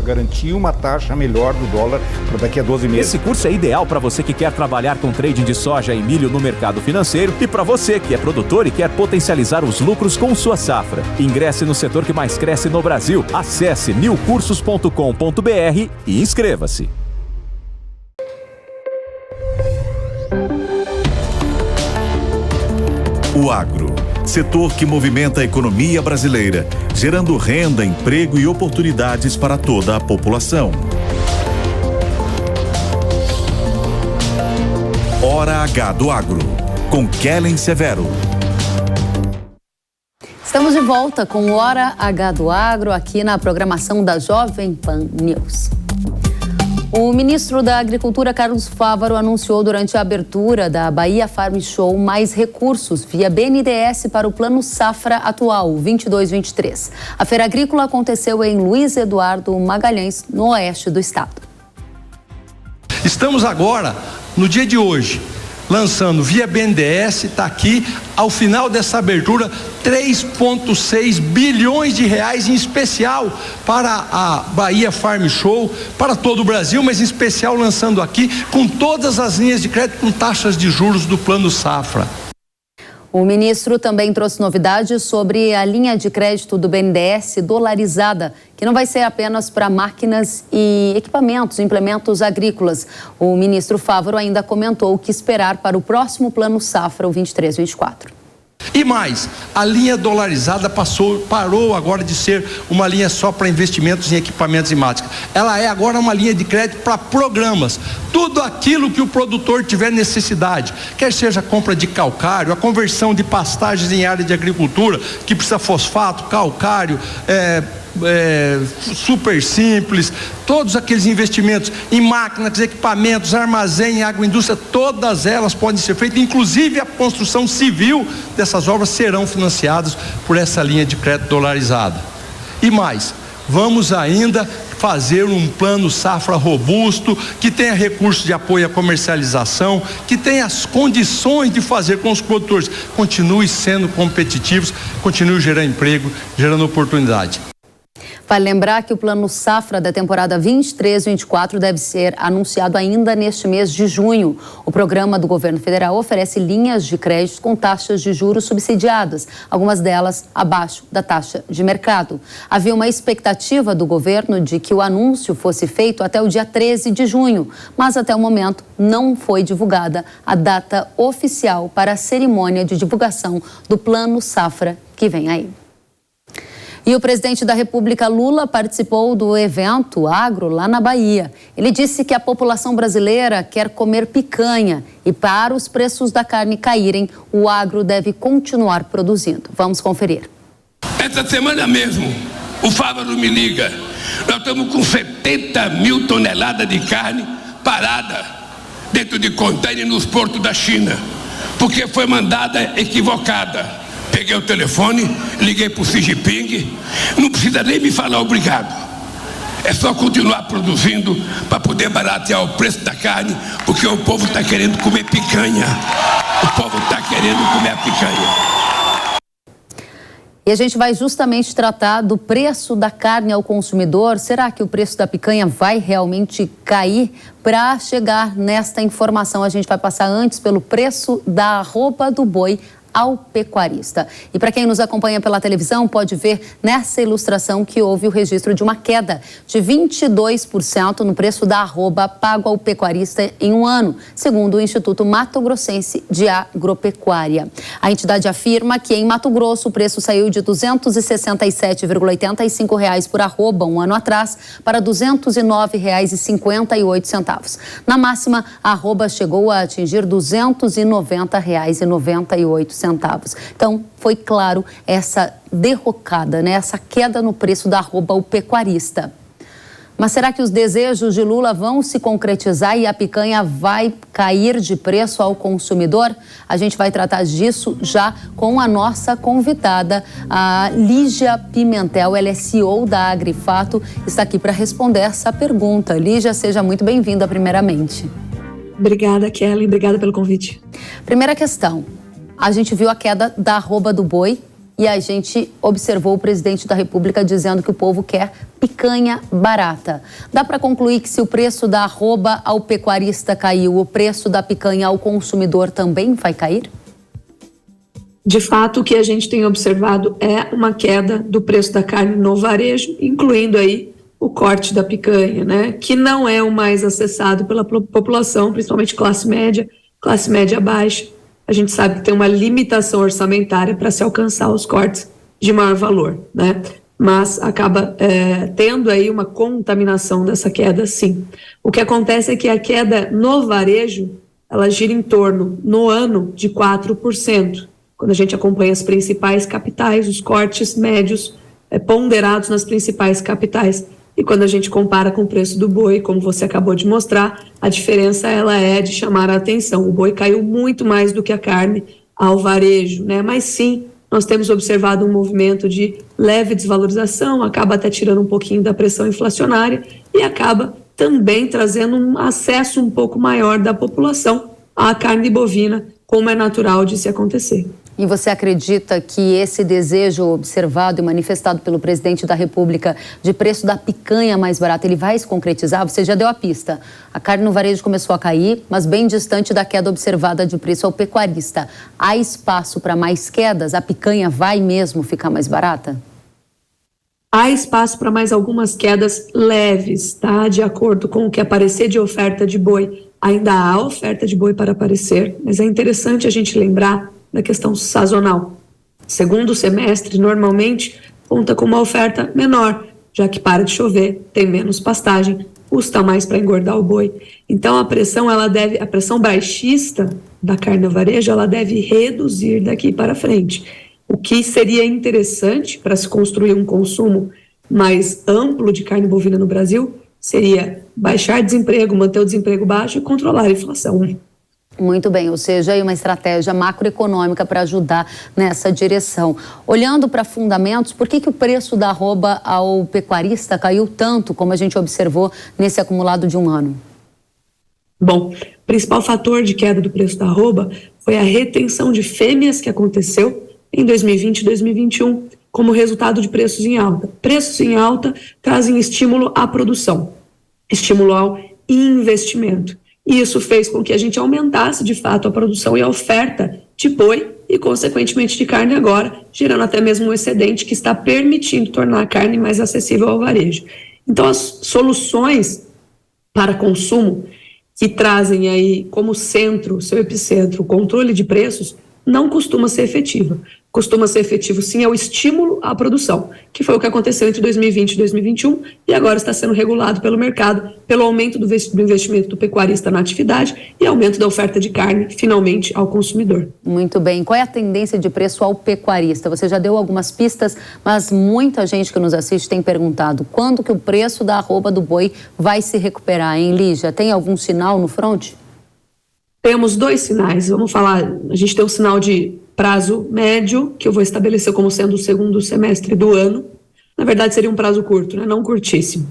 Garantir uma taxa melhor do dólar para daqui a 12 meses. Esse curso é ideal para você que quer trabalhar com trading de soja e milho no mercado financeiro e para você que é produtor e quer potencializar os lucros com sua safra. Ingresse no setor que mais cresce no Brasil. Acesse nilcursos.com.br e inscreva-se. O agro, setor que movimenta a economia brasileira, gerando renda, emprego e oportunidades para toda a população. Hora H do Agro, com Kellen Severo. Estamos de volta com o Hora H do Agro aqui na programação da Jovem Pan News. O ministro da Agricultura, Carlos Fávaro, anunciou durante a abertura da Bahia Farm Show mais recursos via BNDES para o Plano Safra atual, 22-23. A feira agrícola aconteceu em Luiz Eduardo Magalhães, no oeste do estado. Estamos agora, no dia de hoje, lançando via BNDES, está aqui, ao final dessa abertura, 3,6 bilhões de reais, em especial para a Bahia Farm Show, para todo o Brasil, mas em especial lançando aqui, com todas as linhas de crédito com taxas de juros do Plano Safra. O ministro também trouxe novidades sobre a linha de crédito do BNDES dolarizada, que não vai ser apenas para máquinas e equipamentos, implementos agrícolas. O ministro Fávaro ainda comentou o que esperar para o próximo Plano Safra, o 23-24. E mais, a linha dolarizada parou agora de ser uma linha só para investimentos em equipamentos e máquinas. Ela é agora uma linha de crédito para programas. Tudo aquilo que o produtor tiver necessidade, quer seja a compra de calcário, a conversão de pastagens em área de agricultura, que precisa fosfato, calcário, super simples, todos aqueles investimentos em máquinas, equipamentos, armazém, agroindústria, todas elas podem ser feitas, inclusive a construção civil dessas obras serão financiadas por essa linha de crédito dolarizada. E mais, vamos ainda fazer um plano safra robusto, que tenha recursos de apoio à comercialização, que tenha as condições de fazer com os produtores continue sendo competitivos, continue gerando emprego, gerando oportunidade. Vale lembrar que o Plano Safra da temporada 23-24 deve ser anunciado ainda neste mês de junho. O programa do governo federal oferece linhas de crédito com taxas de juros subsidiadas, algumas delas abaixo da taxa de mercado. Havia uma expectativa do governo de que o anúncio fosse feito até o dia 13 de junho, mas até o momento não foi divulgada a data oficial para a cerimônia de divulgação do Plano Safra que vem aí. E o presidente da República, Lula, participou do evento Agro lá na Bahia. Ele disse que a população brasileira quer comer picanha e para os preços da carne caírem, o agro deve continuar produzindo. Vamos conferir. Essa semana mesmo, o Fávaro me liga. Nós estamos com 70 mil toneladas de carne parada dentro de container nos portos da China, porque foi mandada equivocada. Peguei o telefone, liguei para o Xi Jinping, não precisa nem me falar obrigado. É só continuar produzindo para poder baratear o preço da carne, porque o povo está querendo comer picanha. O povo está querendo comer a picanha. E a gente vai justamente tratar do preço da carne ao consumidor. Será que o preço da picanha vai realmente cair? Para chegar nesta informação, a gente vai passar antes pelo preço da arroba do boi ao pecuarista. E para quem nos acompanha pela televisão, pode ver nessa ilustração que houve o registro de uma queda de 22% no preço da arroba pago ao pecuarista em um ano, segundo o Instituto Mato Grossense de Agropecuária. A entidade afirma que em Mato Grosso o preço saiu de R$ 267,85 por arroba um ano atrás para R$ 209,58. Na máxima, a arroba chegou a atingir R$ 290,98. Então, foi claro essa derrocada, né? Essa queda no preço da arroba ao pecuarista. Mas será que os desejos de Lula vão se concretizar e a picanha vai cair de preço ao consumidor? A gente vai tratar disso já com a nossa convidada, a Lígia Pimentel. Ela é CEO da Agrifato, está aqui para responder essa pergunta. Lígia, seja muito bem-vinda primeiramente. Obrigada, Kelly. Obrigada pelo convite. Primeira questão. A gente viu a queda da arroba do boi e a gente observou o presidente da República dizendo que o povo quer picanha barata. Dá para concluir que se o preço da arroba ao pecuarista caiu, o preço da picanha ao consumidor também vai cair? De fato, o que a gente tem observado é uma queda do preço da carne no varejo, incluindo aí o corte da picanha, né? Que não é o mais acessado pela população, principalmente classe média baixa. A gente sabe que tem uma limitação orçamentária para se alcançar os cortes de maior valor, né? Mas acaba tendo aí uma contaminação dessa queda, sim. O que acontece é que a queda no varejo, ela gira em torno, no ano, de 4%. Quando a gente acompanha as principais capitais, os cortes médios ponderados nas principais capitais. E quando a gente compara com o preço do boi, como você acabou de mostrar, a diferença ela é de chamar a atenção. O boi caiu muito mais do que a carne ao varejo, né? Mas sim, nós temos observado um movimento de leve desvalorização, acaba até tirando um pouquinho da pressão inflacionária e acaba também trazendo um acesso um pouco maior da população à carne bovina, como é natural de se acontecer. E você acredita que esse desejo observado e manifestado pelo presidente da República de preço da picanha mais barata, ele vai se concretizar? Você já deu a pista. A carne no varejo começou a cair, mas bem distante da queda observada de preço ao pecuarista. Há espaço para mais quedas? A picanha vai mesmo ficar mais barata? Há espaço para mais algumas quedas leves, tá? De acordo com o que aparecer de oferta de boi. Ainda há oferta de boi para aparecer, mas é interessante a gente lembrar da questão sazonal. Segundo semestre, normalmente, conta com uma oferta menor, já que para de chover, tem menos pastagem, custa mais para engordar o boi. Então, a pressão baixista da carne no varejo, ela deve reduzir daqui para frente. O que seria interessante para se construir um consumo mais amplo de carne bovina no Brasil seria baixar desemprego, manter o desemprego baixo e controlar a inflação. Muito bem, ou seja, aí uma estratégia macroeconômica para ajudar nessa direção. Olhando para fundamentos, por que o preço da arroba ao pecuarista caiu tanto, como a gente observou nesse acumulado de um ano? Bom, o principal fator de queda do preço da arroba foi a retenção de fêmeas que aconteceu em 2020 e 2021, como resultado de preços em alta. Preços em alta trazem estímulo à produção, estímulo ao investimento. E isso fez com que a gente aumentasse, de fato, a produção e a oferta de boi e, consequentemente, de carne agora, gerando até mesmo um excedente que está permitindo tornar a carne mais acessível ao varejo. Então, as soluções para consumo que trazem aí como centro, seu epicentro, o controle de preços, não costuma ser efetiva. Costuma ser efetivo, sim, é o estímulo à produção, que foi o que aconteceu entre 2020 e 2021 e agora está sendo regulado pelo mercado, pelo aumento do investimento do pecuarista na atividade e aumento da oferta de carne, finalmente, ao consumidor. Muito bem. Qual é a tendência de preço ao pecuarista? Você já deu algumas pistas, mas muita gente que nos assiste tem perguntado quando que o preço da arroba do boi vai se recuperar, hein, Lígia? Tem algum sinal no front? Temos dois sinais, vamos falar, a gente tem um sinal de prazo médio, que eu vou estabelecer como sendo o segundo semestre do ano. Na verdade, seria um prazo curto, né? Não curtíssimo.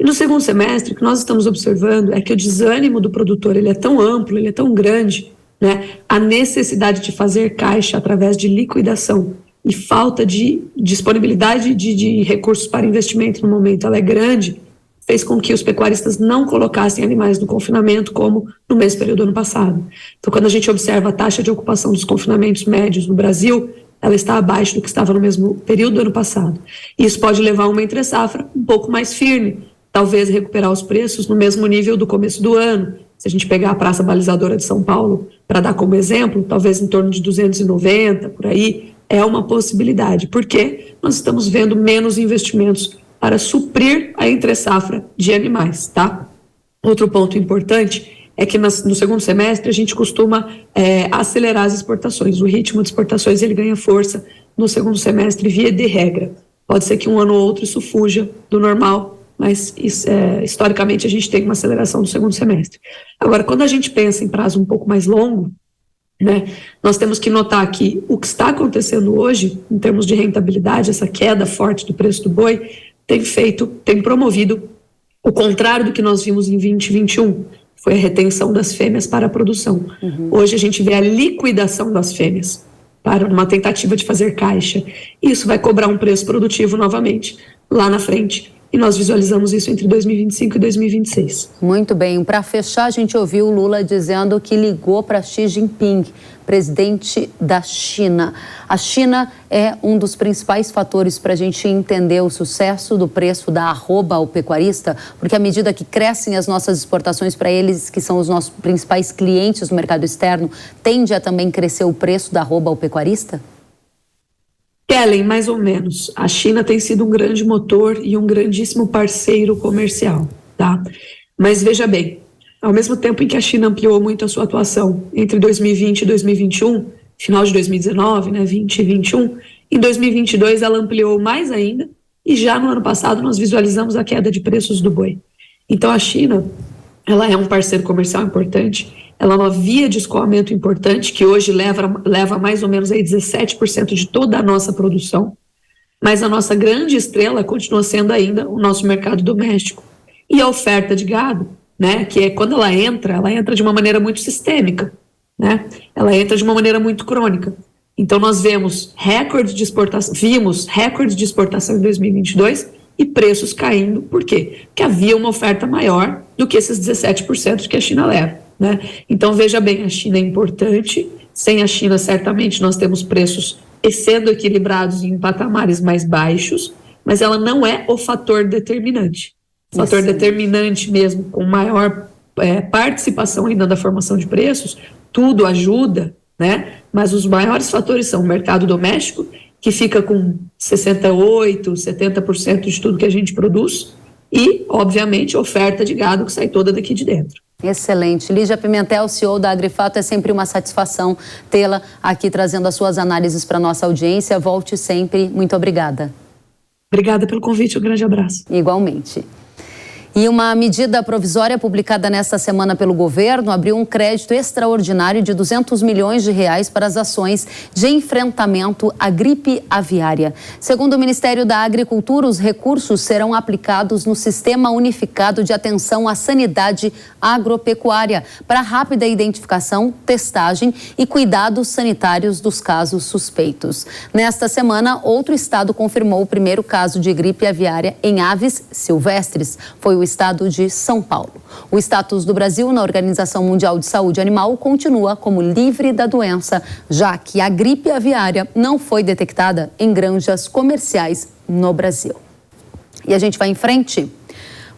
E no segundo semestre, o que nós estamos observando é que o desânimo do produtor ele é tão amplo, ele é tão grande, né? A necessidade de fazer caixa através de liquidação e falta de disponibilidade de recursos para investimento no momento, ela é grande, fez com que os pecuaristas não colocassem animais no confinamento como no mesmo período do ano passado. Então, quando a gente observa a taxa de ocupação dos confinamentos médios no Brasil, ela está abaixo do que estava no mesmo período do ano passado. Isso pode levar a uma entre-safra um pouco mais firme, talvez recuperar os preços no mesmo nível do começo do ano. Se a gente pegar a Praça Balizadora de São Paulo, para dar como exemplo, talvez em torno de 290, por aí, é uma possibilidade, porque nós estamos vendo menos investimentos para suprir a entre-safra de animais, tá? Outro ponto importante é que no segundo semestre a gente costuma acelerar as exportações. O ritmo de exportações ele ganha força no segundo semestre via de regra. Pode ser que um ano ou outro isso fuja do normal, mas historicamente a gente tem uma aceleração no segundo semestre. Agora, quando a gente pensa em prazo um pouco mais longo, né, nós temos que notar que o que está acontecendo hoje, em termos de rentabilidade, essa queda forte do preço do boi, tem promovido o contrário do que nós vimos em 2021, foi a retenção das fêmeas para a produção. Hoje a gente vê a liquidação das fêmeas para uma tentativa de fazer caixa. Isso vai cobrar um preço produtivo novamente lá na frente. E nós visualizamos isso entre 2025 e 2026. Muito bem. Para fechar, a gente ouviu o Lula dizendo que ligou para Xi Jinping, presidente da China. A China é um dos principais fatores para a gente entender o sucesso do preço da arroba ao pecuarista, porque à medida que crescem as nossas exportações para eles, que são os nossos principais clientes no mercado externo, tende a também crescer o preço da arroba ao pecuarista? Kellen, mais ou menos. A China tem sido um grande motor e um grandíssimo parceiro comercial, tá? Mas veja bem, ao mesmo tempo em que a China ampliou muito a sua atuação entre 2020 e 2021, final de 2019, né, 20 e 21, em 2022 ela ampliou mais ainda e já no ano passado nós visualizamos a queda de preços do boi. Então a China, ela é um parceiro comercial importante, ela é uma via de escoamento importante, que hoje leva mais ou menos aí 17% de toda a nossa produção, mas a nossa grande estrela continua sendo ainda o nosso mercado doméstico. E a oferta de gado, né, que é quando ela entra de uma maneira muito sistêmica, né, ela entra de uma maneira muito crônica. Então nós vimos recorde de exportação em 2022 e preços caindo. Por quê? Porque havia uma oferta maior do que esses 17% que a China leva. Né? Então, veja bem, a China é importante. Sem a China, certamente, nós temos preços sendo equilibrados em patamares mais baixos, mas ela não é o fator determinante. O fator determinante mesmo, com maior participação ainda da formação de preços, tudo ajuda, né? Mas os maiores fatores são o mercado doméstico, que fica com 68%, 70% de tudo que a gente produz, e, obviamente, a oferta de gado que sai toda daqui de dentro. Excelente. Lígia Pimentel, CEO da Agrifato, é sempre uma satisfação tê-la aqui trazendo as suas análises para a nossa audiência. Volte sempre. Muito obrigada. Obrigada pelo convite. Um grande abraço. Igualmente. E uma medida provisória publicada nesta semana pelo governo abriu um crédito extraordinário de R$200 milhões para as ações de enfrentamento à gripe aviária. Segundo o Ministério da Agricultura, os recursos serão aplicados no Sistema Unificado de Atenção à Sanidade Agropecuária para rápida identificação, testagem e cuidados sanitários dos casos suspeitos. Nesta semana, outro estado confirmou o primeiro caso de gripe aviária em aves silvestres. Foi o estado de São Paulo. O status do Brasil na Organização Mundial de Saúde Animal continua como livre da doença, já que a gripe aviária não foi detectada em granjas comerciais no Brasil. E a gente vai em frente,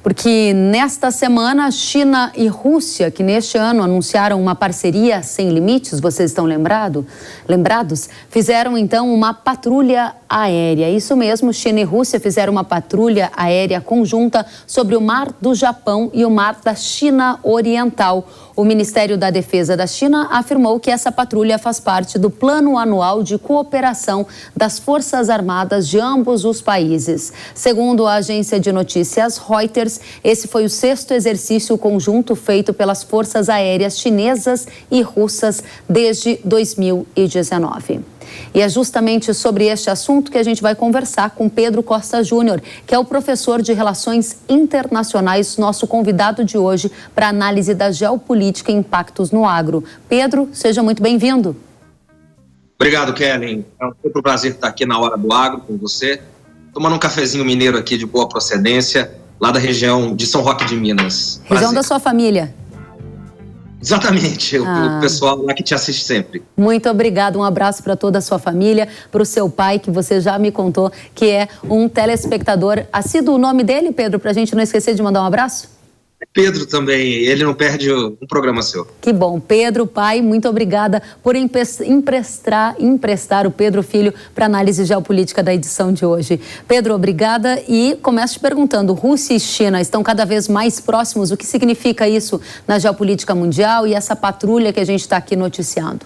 porque nesta semana, China e Rússia, que neste ano anunciaram uma parceria sem limites, vocês estão lembrados? Fizeram então uma patrulha aérea. Isso mesmo, China e Rússia fizeram uma patrulha aérea conjunta sobre o Mar do Japão e o Mar da China Oriental. O Ministério da Defesa da China afirmou que essa patrulha faz parte do Plano Anual de Cooperação das Forças Armadas de ambos os países. Segundo a agência de notícias Reuters, esse foi o 6º exercício conjunto feito pelas forças aéreas chinesas e russas desde 2019. E é justamente sobre este assunto que a gente vai conversar com Pedro Costa Júnior, que é o professor de Relações Internacionais, nosso convidado de hoje para análise da geopolítica e impactos no agro. Pedro, seja muito bem-vindo. Obrigado, Kellen. É um prazer estar aqui na Hora do Agro com você, tomando um cafezinho mineiro aqui de boa procedência lá da região de São Roque de Minas. Região da sua família. Exatamente, o pessoal lá que te assiste sempre. Muito obrigada, um abraço para toda a sua família, para o seu pai, que você já me contou que é um telespectador assíduo. O nome dele, Pedro, para a gente não esquecer de mandar um abraço? Pedro também, ele não perde um programa seu. Que bom. Pedro, pai, muito obrigada por emprestar o Pedro Filho para análise geopolítica da edição de hoje. Pedro, obrigada, e começo te perguntando, Rússia e China estão cada vez mais próximos, o que significa isso na geopolítica mundial e essa patrulha que a gente está aqui noticiando?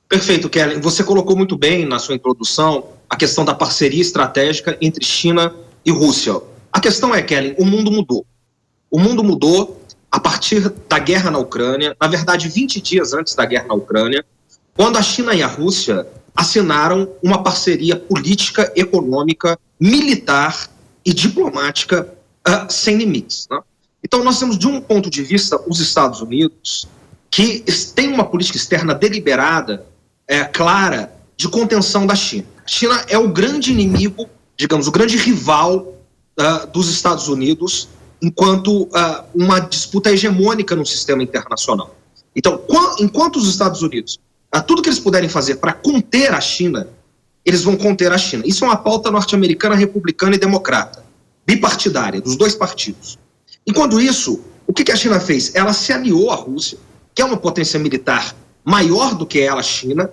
Perfeito, Kellen. Você colocou muito bem na sua introdução a questão da parceria estratégica entre China e Rússia. A questão é, Kellen, o mundo mudou. O mundo mudou a partir da guerra na Ucrânia, na verdade 20 dias antes da guerra na Ucrânia, quando a China e a Rússia assinaram uma parceria política, econômica, militar e diplomática sem limites, né? Então nós temos, de um ponto de vista, os Estados Unidos, que tem uma política externa deliberada, clara, de contenção da China. A China é o grande inimigo, digamos, o grande rival dos Estados Unidos, enquanto uma disputa hegemônica no sistema internacional. Então, enquanto os Estados Unidos, tudo que eles puderem fazer para conter a China, eles vão conter a China. Isso é uma pauta norte-americana, republicana e democrata, bipartidária, dos dois partidos. Enquanto isso, o que a China fez? Ela se aliou à Rússia, que é uma potência militar maior do que ela, a China,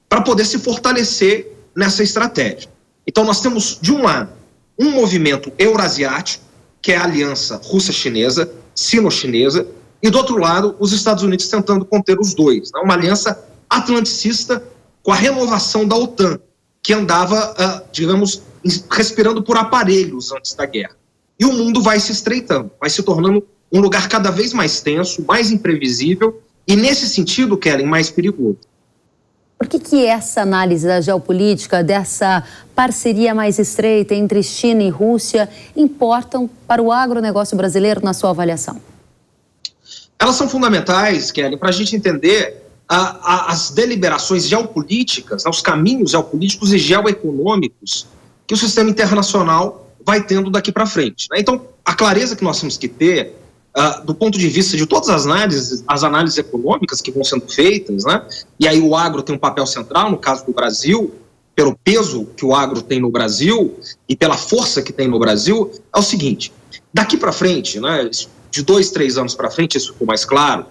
para poder se fortalecer nessa estratégia. Então, nós temos, de um lado, um movimento eurasiático, que é a aliança russa-chinesa, sino-chinesa, e do outro lado, os Estados Unidos tentando conter os dois, né? Uma aliança atlanticista com a renovação da OTAN, que andava, digamos, respirando por aparelhos antes da guerra. E o mundo vai se estreitando, vai se tornando um lugar cada vez mais tenso, mais imprevisível, e nesse sentido, Kellen, mais perigoso. Por que essa análise da geopolítica, dessa parceria mais estreita entre China e Rússia, importam para o agronegócio brasileiro, na sua avaliação? Elas são fundamentais, Kelly, para a gente entender as deliberações geopolíticas, os caminhos geopolíticos e geoeconômicos que o sistema internacional vai tendo daqui para frente, né? Então, a clareza que nós temos que ter, do ponto de vista de todas as análises econômicas que vão sendo feitas, né? E aí o agro tem um papel central, no caso do Brasil, pelo peso que o agro tem no Brasil e pela força que tem no Brasil, é o seguinte: daqui para frente, né, de 2, 3 anos para frente, isso ficou mais claro,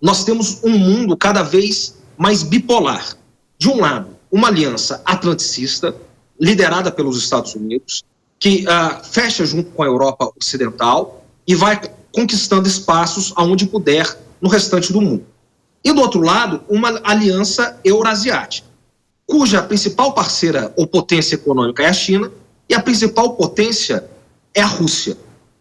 nós temos um mundo cada vez mais bipolar. De um lado, uma aliança atlanticista, liderada pelos Estados Unidos, que fecha junto com a Europa Ocidental e vai conquistando espaços aonde puder no restante do mundo. E do outro lado, uma aliança eurasiática, cuja principal parceira ou potência econômica é a China e a principal potência é a Rússia.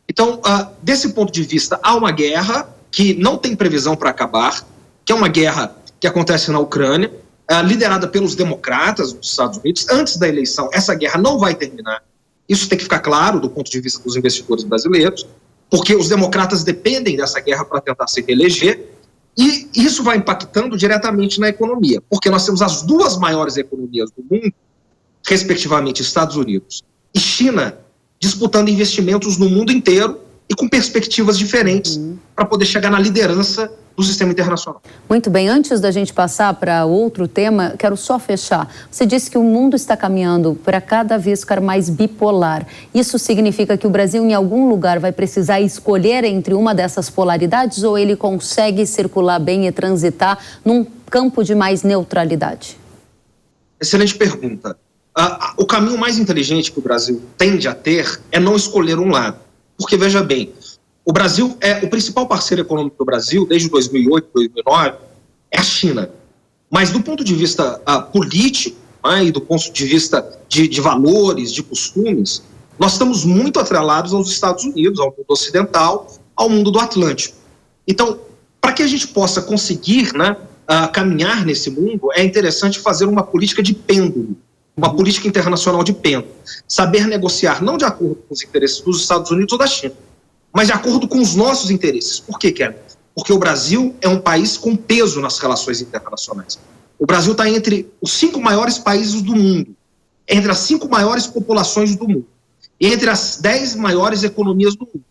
Então, desse ponto de vista, há uma guerra que não tem previsão para acabar, que é uma guerra que acontece na Ucrânia, liderada pelos democratas dos Estados Unidos. Antes da eleição, essa guerra não vai terminar. Isso tem que ficar claro do ponto de vista dos investidores brasileiros, porque os democratas dependem dessa guerra para tentar se reeleger, e isso vai impactando diretamente na economia, porque nós temos as duas maiores economias do mundo, respectivamente Estados Unidos e China, disputando investimentos no mundo inteiro e com perspectivas diferentes para poder chegar na liderança do sistema internacional. Muito bem, antes da gente passar para outro tema, quero só fechar. Você disse que o mundo está caminhando para cada vez ficar mais bipolar. Isso significa que o Brasil, em algum lugar, vai precisar escolher entre uma dessas polaridades, ou ele consegue circular bem e transitar num campo de mais neutralidade? Excelente pergunta. O caminho mais inteligente que o Brasil tende a ter é não escolher um lado. Porque, veja bem, o Brasil o principal parceiro econômico do Brasil, desde 2008, 2009, é a China. Mas do ponto de vista político, né, e do ponto de vista de valores, de costumes, nós estamos muito atrelados aos Estados Unidos, ao mundo ocidental, ao mundo do Atlântico. Então, para que a gente possa conseguir, né, caminhar nesse mundo, é interessante fazer uma política de pêndulo, uma política internacional de pêndulo. Saber negociar não de acordo com os interesses dos Estados Unidos ou da China, mas de acordo com os nossos interesses. Por quê, Kellen? Porque o Brasil é um país com peso nas relações internacionais. O Brasil está entre os 5 maiores países do mundo, entre as 5 maiores populações do mundo. entre as 10 maiores economias do mundo.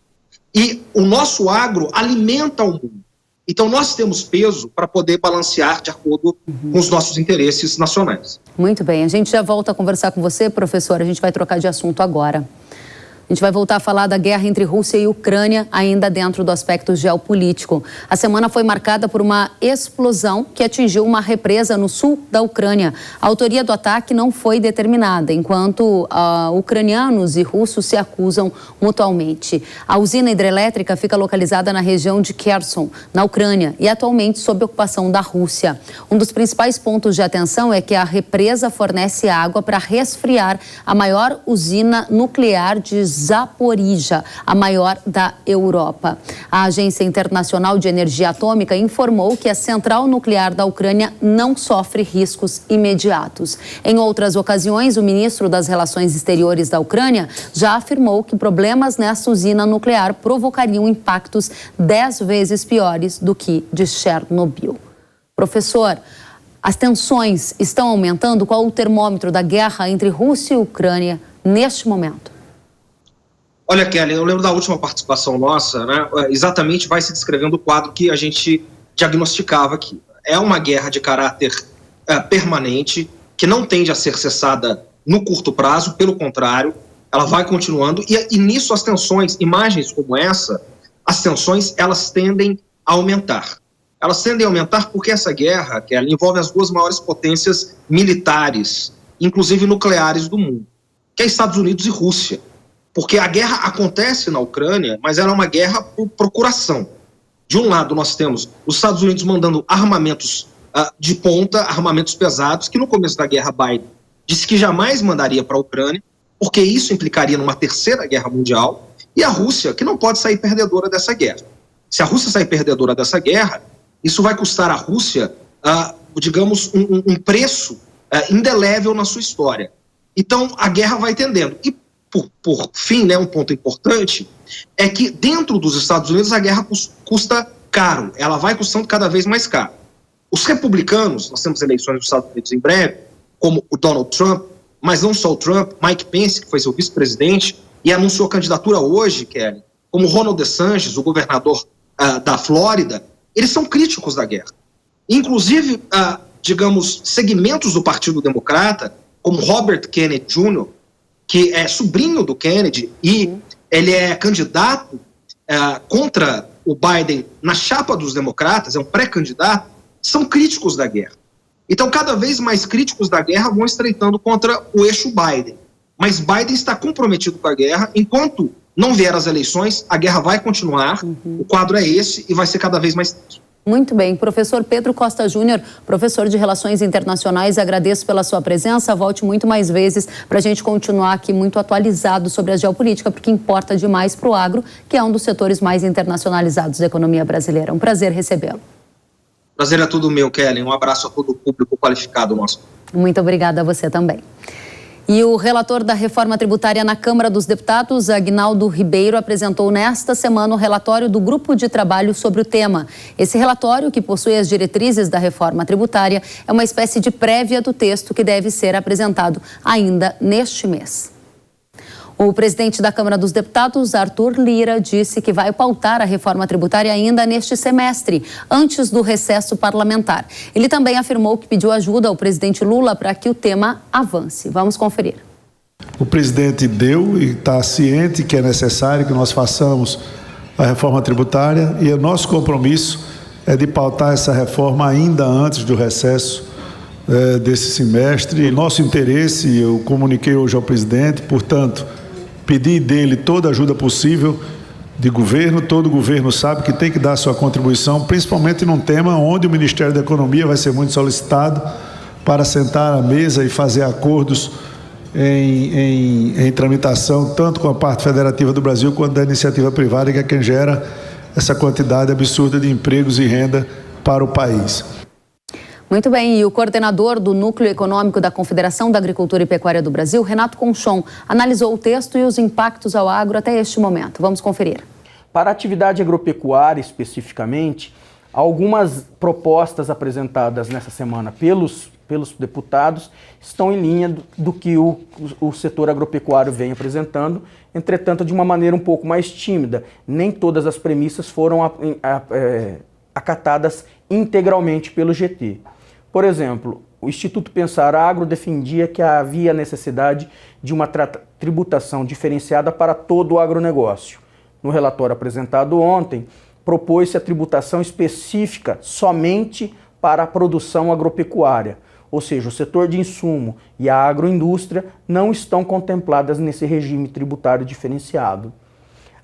E o nosso agro alimenta o mundo. Então, nós temos peso para poder balancear de acordo com os nossos interesses nacionais. Muito bem, a gente já volta a conversar com você, professor. A gente vai trocar de assunto agora. A gente vai voltar a falar da guerra entre Rússia e Ucrânia, ainda dentro do aspecto geopolítico. A semana foi marcada por uma explosão que atingiu uma represa no sul da Ucrânia. A autoria do ataque não foi determinada, enquanto ucranianos e russos se acusam mutuamente. A usina hidrelétrica fica localizada na região de Kherson, na Ucrânia, e atualmente sob ocupação da Rússia. Um dos principais pontos de atenção é que a represa fornece água para resfriar a maior usina nuclear de Zaporizhzhia, a maior da Europa. A Agência Internacional de Energia Atômica informou que a central nuclear da Ucrânia não sofre riscos imediatos. Em outras ocasiões, o ministro das Relações Exteriores da Ucrânia já afirmou que problemas nessa usina nuclear provocariam impactos 10 vezes piores do que de Chernobyl. Professor, as tensões estão aumentando? Qual o termômetro da guerra entre Rússia e Ucrânia neste momento? Olha, Kelly, eu lembro da última participação nossa, né? Exatamente vai se descrevendo o quadro que a gente diagnosticava aqui. É uma guerra de caráter permanente, que não tende a ser cessada no curto prazo, pelo contrário, ela vai continuando, e nisso as tensões, imagens como essa, as tensões, elas tendem a aumentar. Elas tendem a aumentar porque essa guerra, Kelly, envolve as duas maiores potências militares, inclusive nucleares do mundo, que é Estados Unidos e Rússia. Porque a guerra acontece na Ucrânia, mas ela é uma guerra por procuração. De um lado, nós temos os Estados Unidos mandando armamentos de ponta, armamentos pesados, que no começo da guerra Biden disse que jamais mandaria para a Ucrânia, porque isso implicaria numa terceira guerra mundial, e a Rússia, que não pode sair perdedora dessa guerra. Se a Rússia sair perdedora dessa guerra, isso vai custar à Rússia, digamos, um preço indelével na sua história. Então, a guerra vai tendendo. E por fim, né, um ponto importante, é que dentro dos Estados Unidos a guerra custa caro, ela vai custando cada vez mais caro. Os republicanos, nós temos eleições nos Estados Unidos em breve, como o Donald Trump, mas não só o Trump, Mike Pence, que foi seu vice-presidente, e anunciou candidatura hoje, Kelly, como Ronald DeSantis, o governador da Flórida, eles são críticos da guerra. Inclusive, digamos, segmentos do Partido Democrata, como Robert Kennedy Jr., que é sobrinho do Kennedy e ele é candidato contra o Biden na chapa dos democratas, é um pré-candidato, são críticos da guerra. Então, cada vez mais críticos da guerra vão estreitando contra o eixo Biden. Mas Biden está comprometido com a guerra. Enquanto não vier as eleições, a guerra vai continuar, o quadro é esse e vai ser cada vez mais tenso. Muito bem. Professor Pedro Costa Júnior, professor de Relações Internacionais, agradeço pela sua presença. Volte muito mais vezes para a gente continuar aqui muito atualizado sobre a geopolítica, porque importa demais para o agro, que é um dos setores mais internacionalizados da economia brasileira. Um prazer recebê-lo. Prazer é tudo meu, Kelly. Um abraço a todo o público qualificado nosso. Muito obrigada a você também. E o relator da reforma tributária na Câmara dos Deputados, Aguinaldo Ribeiro, apresentou nesta semana o relatório do grupo de trabalho sobre o tema. Esse relatório, que possui as diretrizes da reforma tributária, é uma espécie de prévia do texto que deve ser apresentado ainda neste mês. O presidente da Câmara dos Deputados, Arthur Lira, disse que vai pautar a reforma tributária ainda neste semestre, antes do recesso parlamentar. Ele também afirmou que pediu ajuda ao presidente Lula para que o tema avance. Vamos conferir. O presidente deu e está ciente que é necessário que nós façamos a reforma tributária, e o nosso compromisso é de pautar essa reforma ainda antes do recesso desse semestre. Nosso interesse, eu comuniquei hoje ao presidente, portanto, pedi dele toda a ajuda possível de governo. Todo governo sabe que tem que dar sua contribuição, principalmente num tema onde o Ministério da Economia vai ser muito solicitado para sentar à mesa e fazer acordos em tramitação, tanto com a parte federativa do Brasil quanto da iniciativa privada, que é quem gera essa quantidade absurda de empregos e renda para o país. Muito bem, e o coordenador do Núcleo Econômico da Confederação da Agricultura e Pecuária do Brasil, Renato Conchon, analisou o texto e os impactos ao agro até este momento. Vamos conferir. Para a atividade agropecuária especificamente, algumas propostas apresentadas nessa semana pelos pelos deputados estão em linha do que o setor agropecuário vem apresentando, entretanto de uma maneira um pouco mais tímida. Nem todas as premissas foram acatadas integralmente pelo GT. Por exemplo, o Instituto Pensar Agro defendia que havia necessidade de uma tributação diferenciada para todo o agronegócio. No relatório apresentado ontem, propôs-se a tributação específica somente para a produção agropecuária, ou seja, o setor de insumo e a agroindústria não estão contempladas nesse regime tributário diferenciado.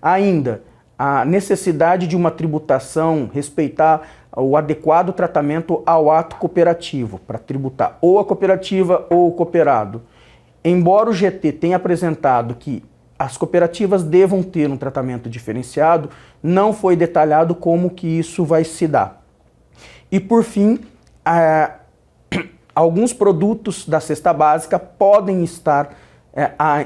Ainda, a necessidade de uma tributação respeitar o adequado tratamento ao ato cooperativo, para tributar ou a cooperativa ou o cooperado. Embora o GT tenha apresentado que as cooperativas devam ter um tratamento diferenciado, não foi detalhado como que isso vai se dar. E por fim, alguns produtos da cesta básica podem estar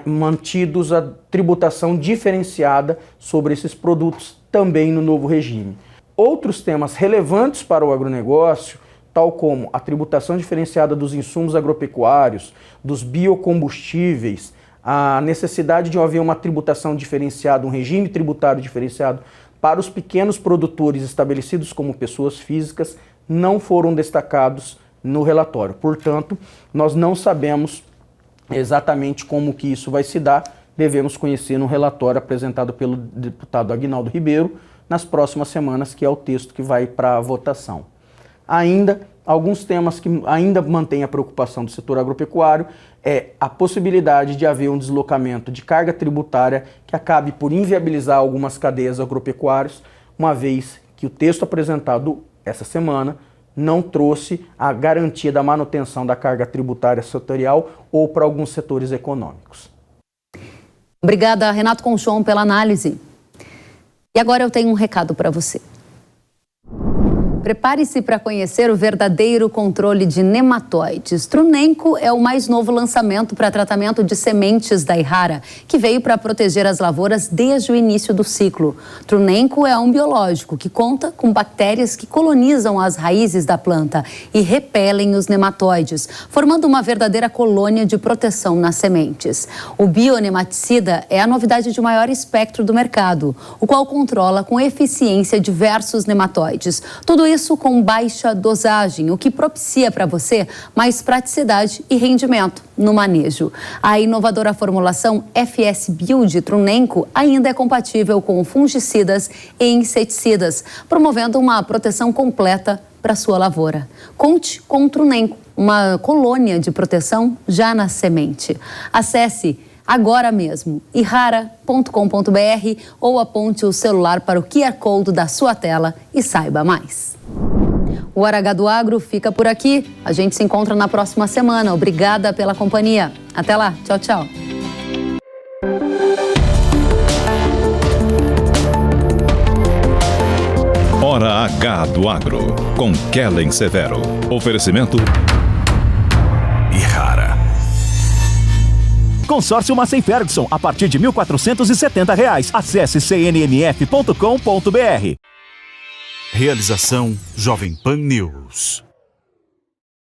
mantidos a tributação diferenciada sobre esses produtos também no novo regime. Outros temas relevantes para o agronegócio, tal como a tributação diferenciada dos insumos agropecuários, dos biocombustíveis, a necessidade de haver uma tributação diferenciada, um regime tributário diferenciado para os pequenos produtores estabelecidos como pessoas físicas, não foram destacados no relatório. Portanto, nós não sabemos exatamente como que isso vai se dar, devemos conhecer no relatório apresentado pelo deputado Aguinaldo Ribeiro nas próximas semanas, que é o texto que vai para a votação. Ainda, alguns temas que ainda mantêm a preocupação do setor agropecuário é a possibilidade de haver um deslocamento de carga tributária que acabe por inviabilizar algumas cadeias agropecuárias, uma vez que o texto apresentado essa semana não trouxe a garantia da manutenção da carga tributária setorial ou para alguns setores econômicos. Obrigada, Renato Conchon, pela análise. E agora eu tenho um recado para você. Prepare-se para conhecer o verdadeiro controle de nematóides. Trunenco é o mais novo lançamento para tratamento de sementes da Yara, que veio para proteger as lavouras desde o início do ciclo. Trunenco é um biológico que conta com bactérias que colonizam as raízes da planta e repelem os nematóides, formando uma verdadeira colônia de proteção nas sementes. O bionematicida é a novidade de maior espectro do mercado, o qual controla com eficiência diversos nematóides. Tudo isso com baixa dosagem, o que propicia para você mais praticidade e rendimento no manejo. A inovadora formulação FS Build Trunenco ainda é compatível com fungicidas e inseticidas, promovendo uma proteção completa para sua lavoura. Conte com o Trunenco, uma colônia de proteção já na semente. Acesse agora mesmo yara.com.br ou aponte o celular para o QR Code da sua tela e saiba mais. O Hora H do Agro fica por aqui. A gente se encontra na próxima semana. Obrigada pela companhia. Até lá. Tchau, tchau. Hora H do Agro, com Kellen Severo. Oferecimento Yara. Consórcio Massey Ferguson, a partir de R$ 1.470. Acesse cnmf.com.br. Realização Jovem Pan News.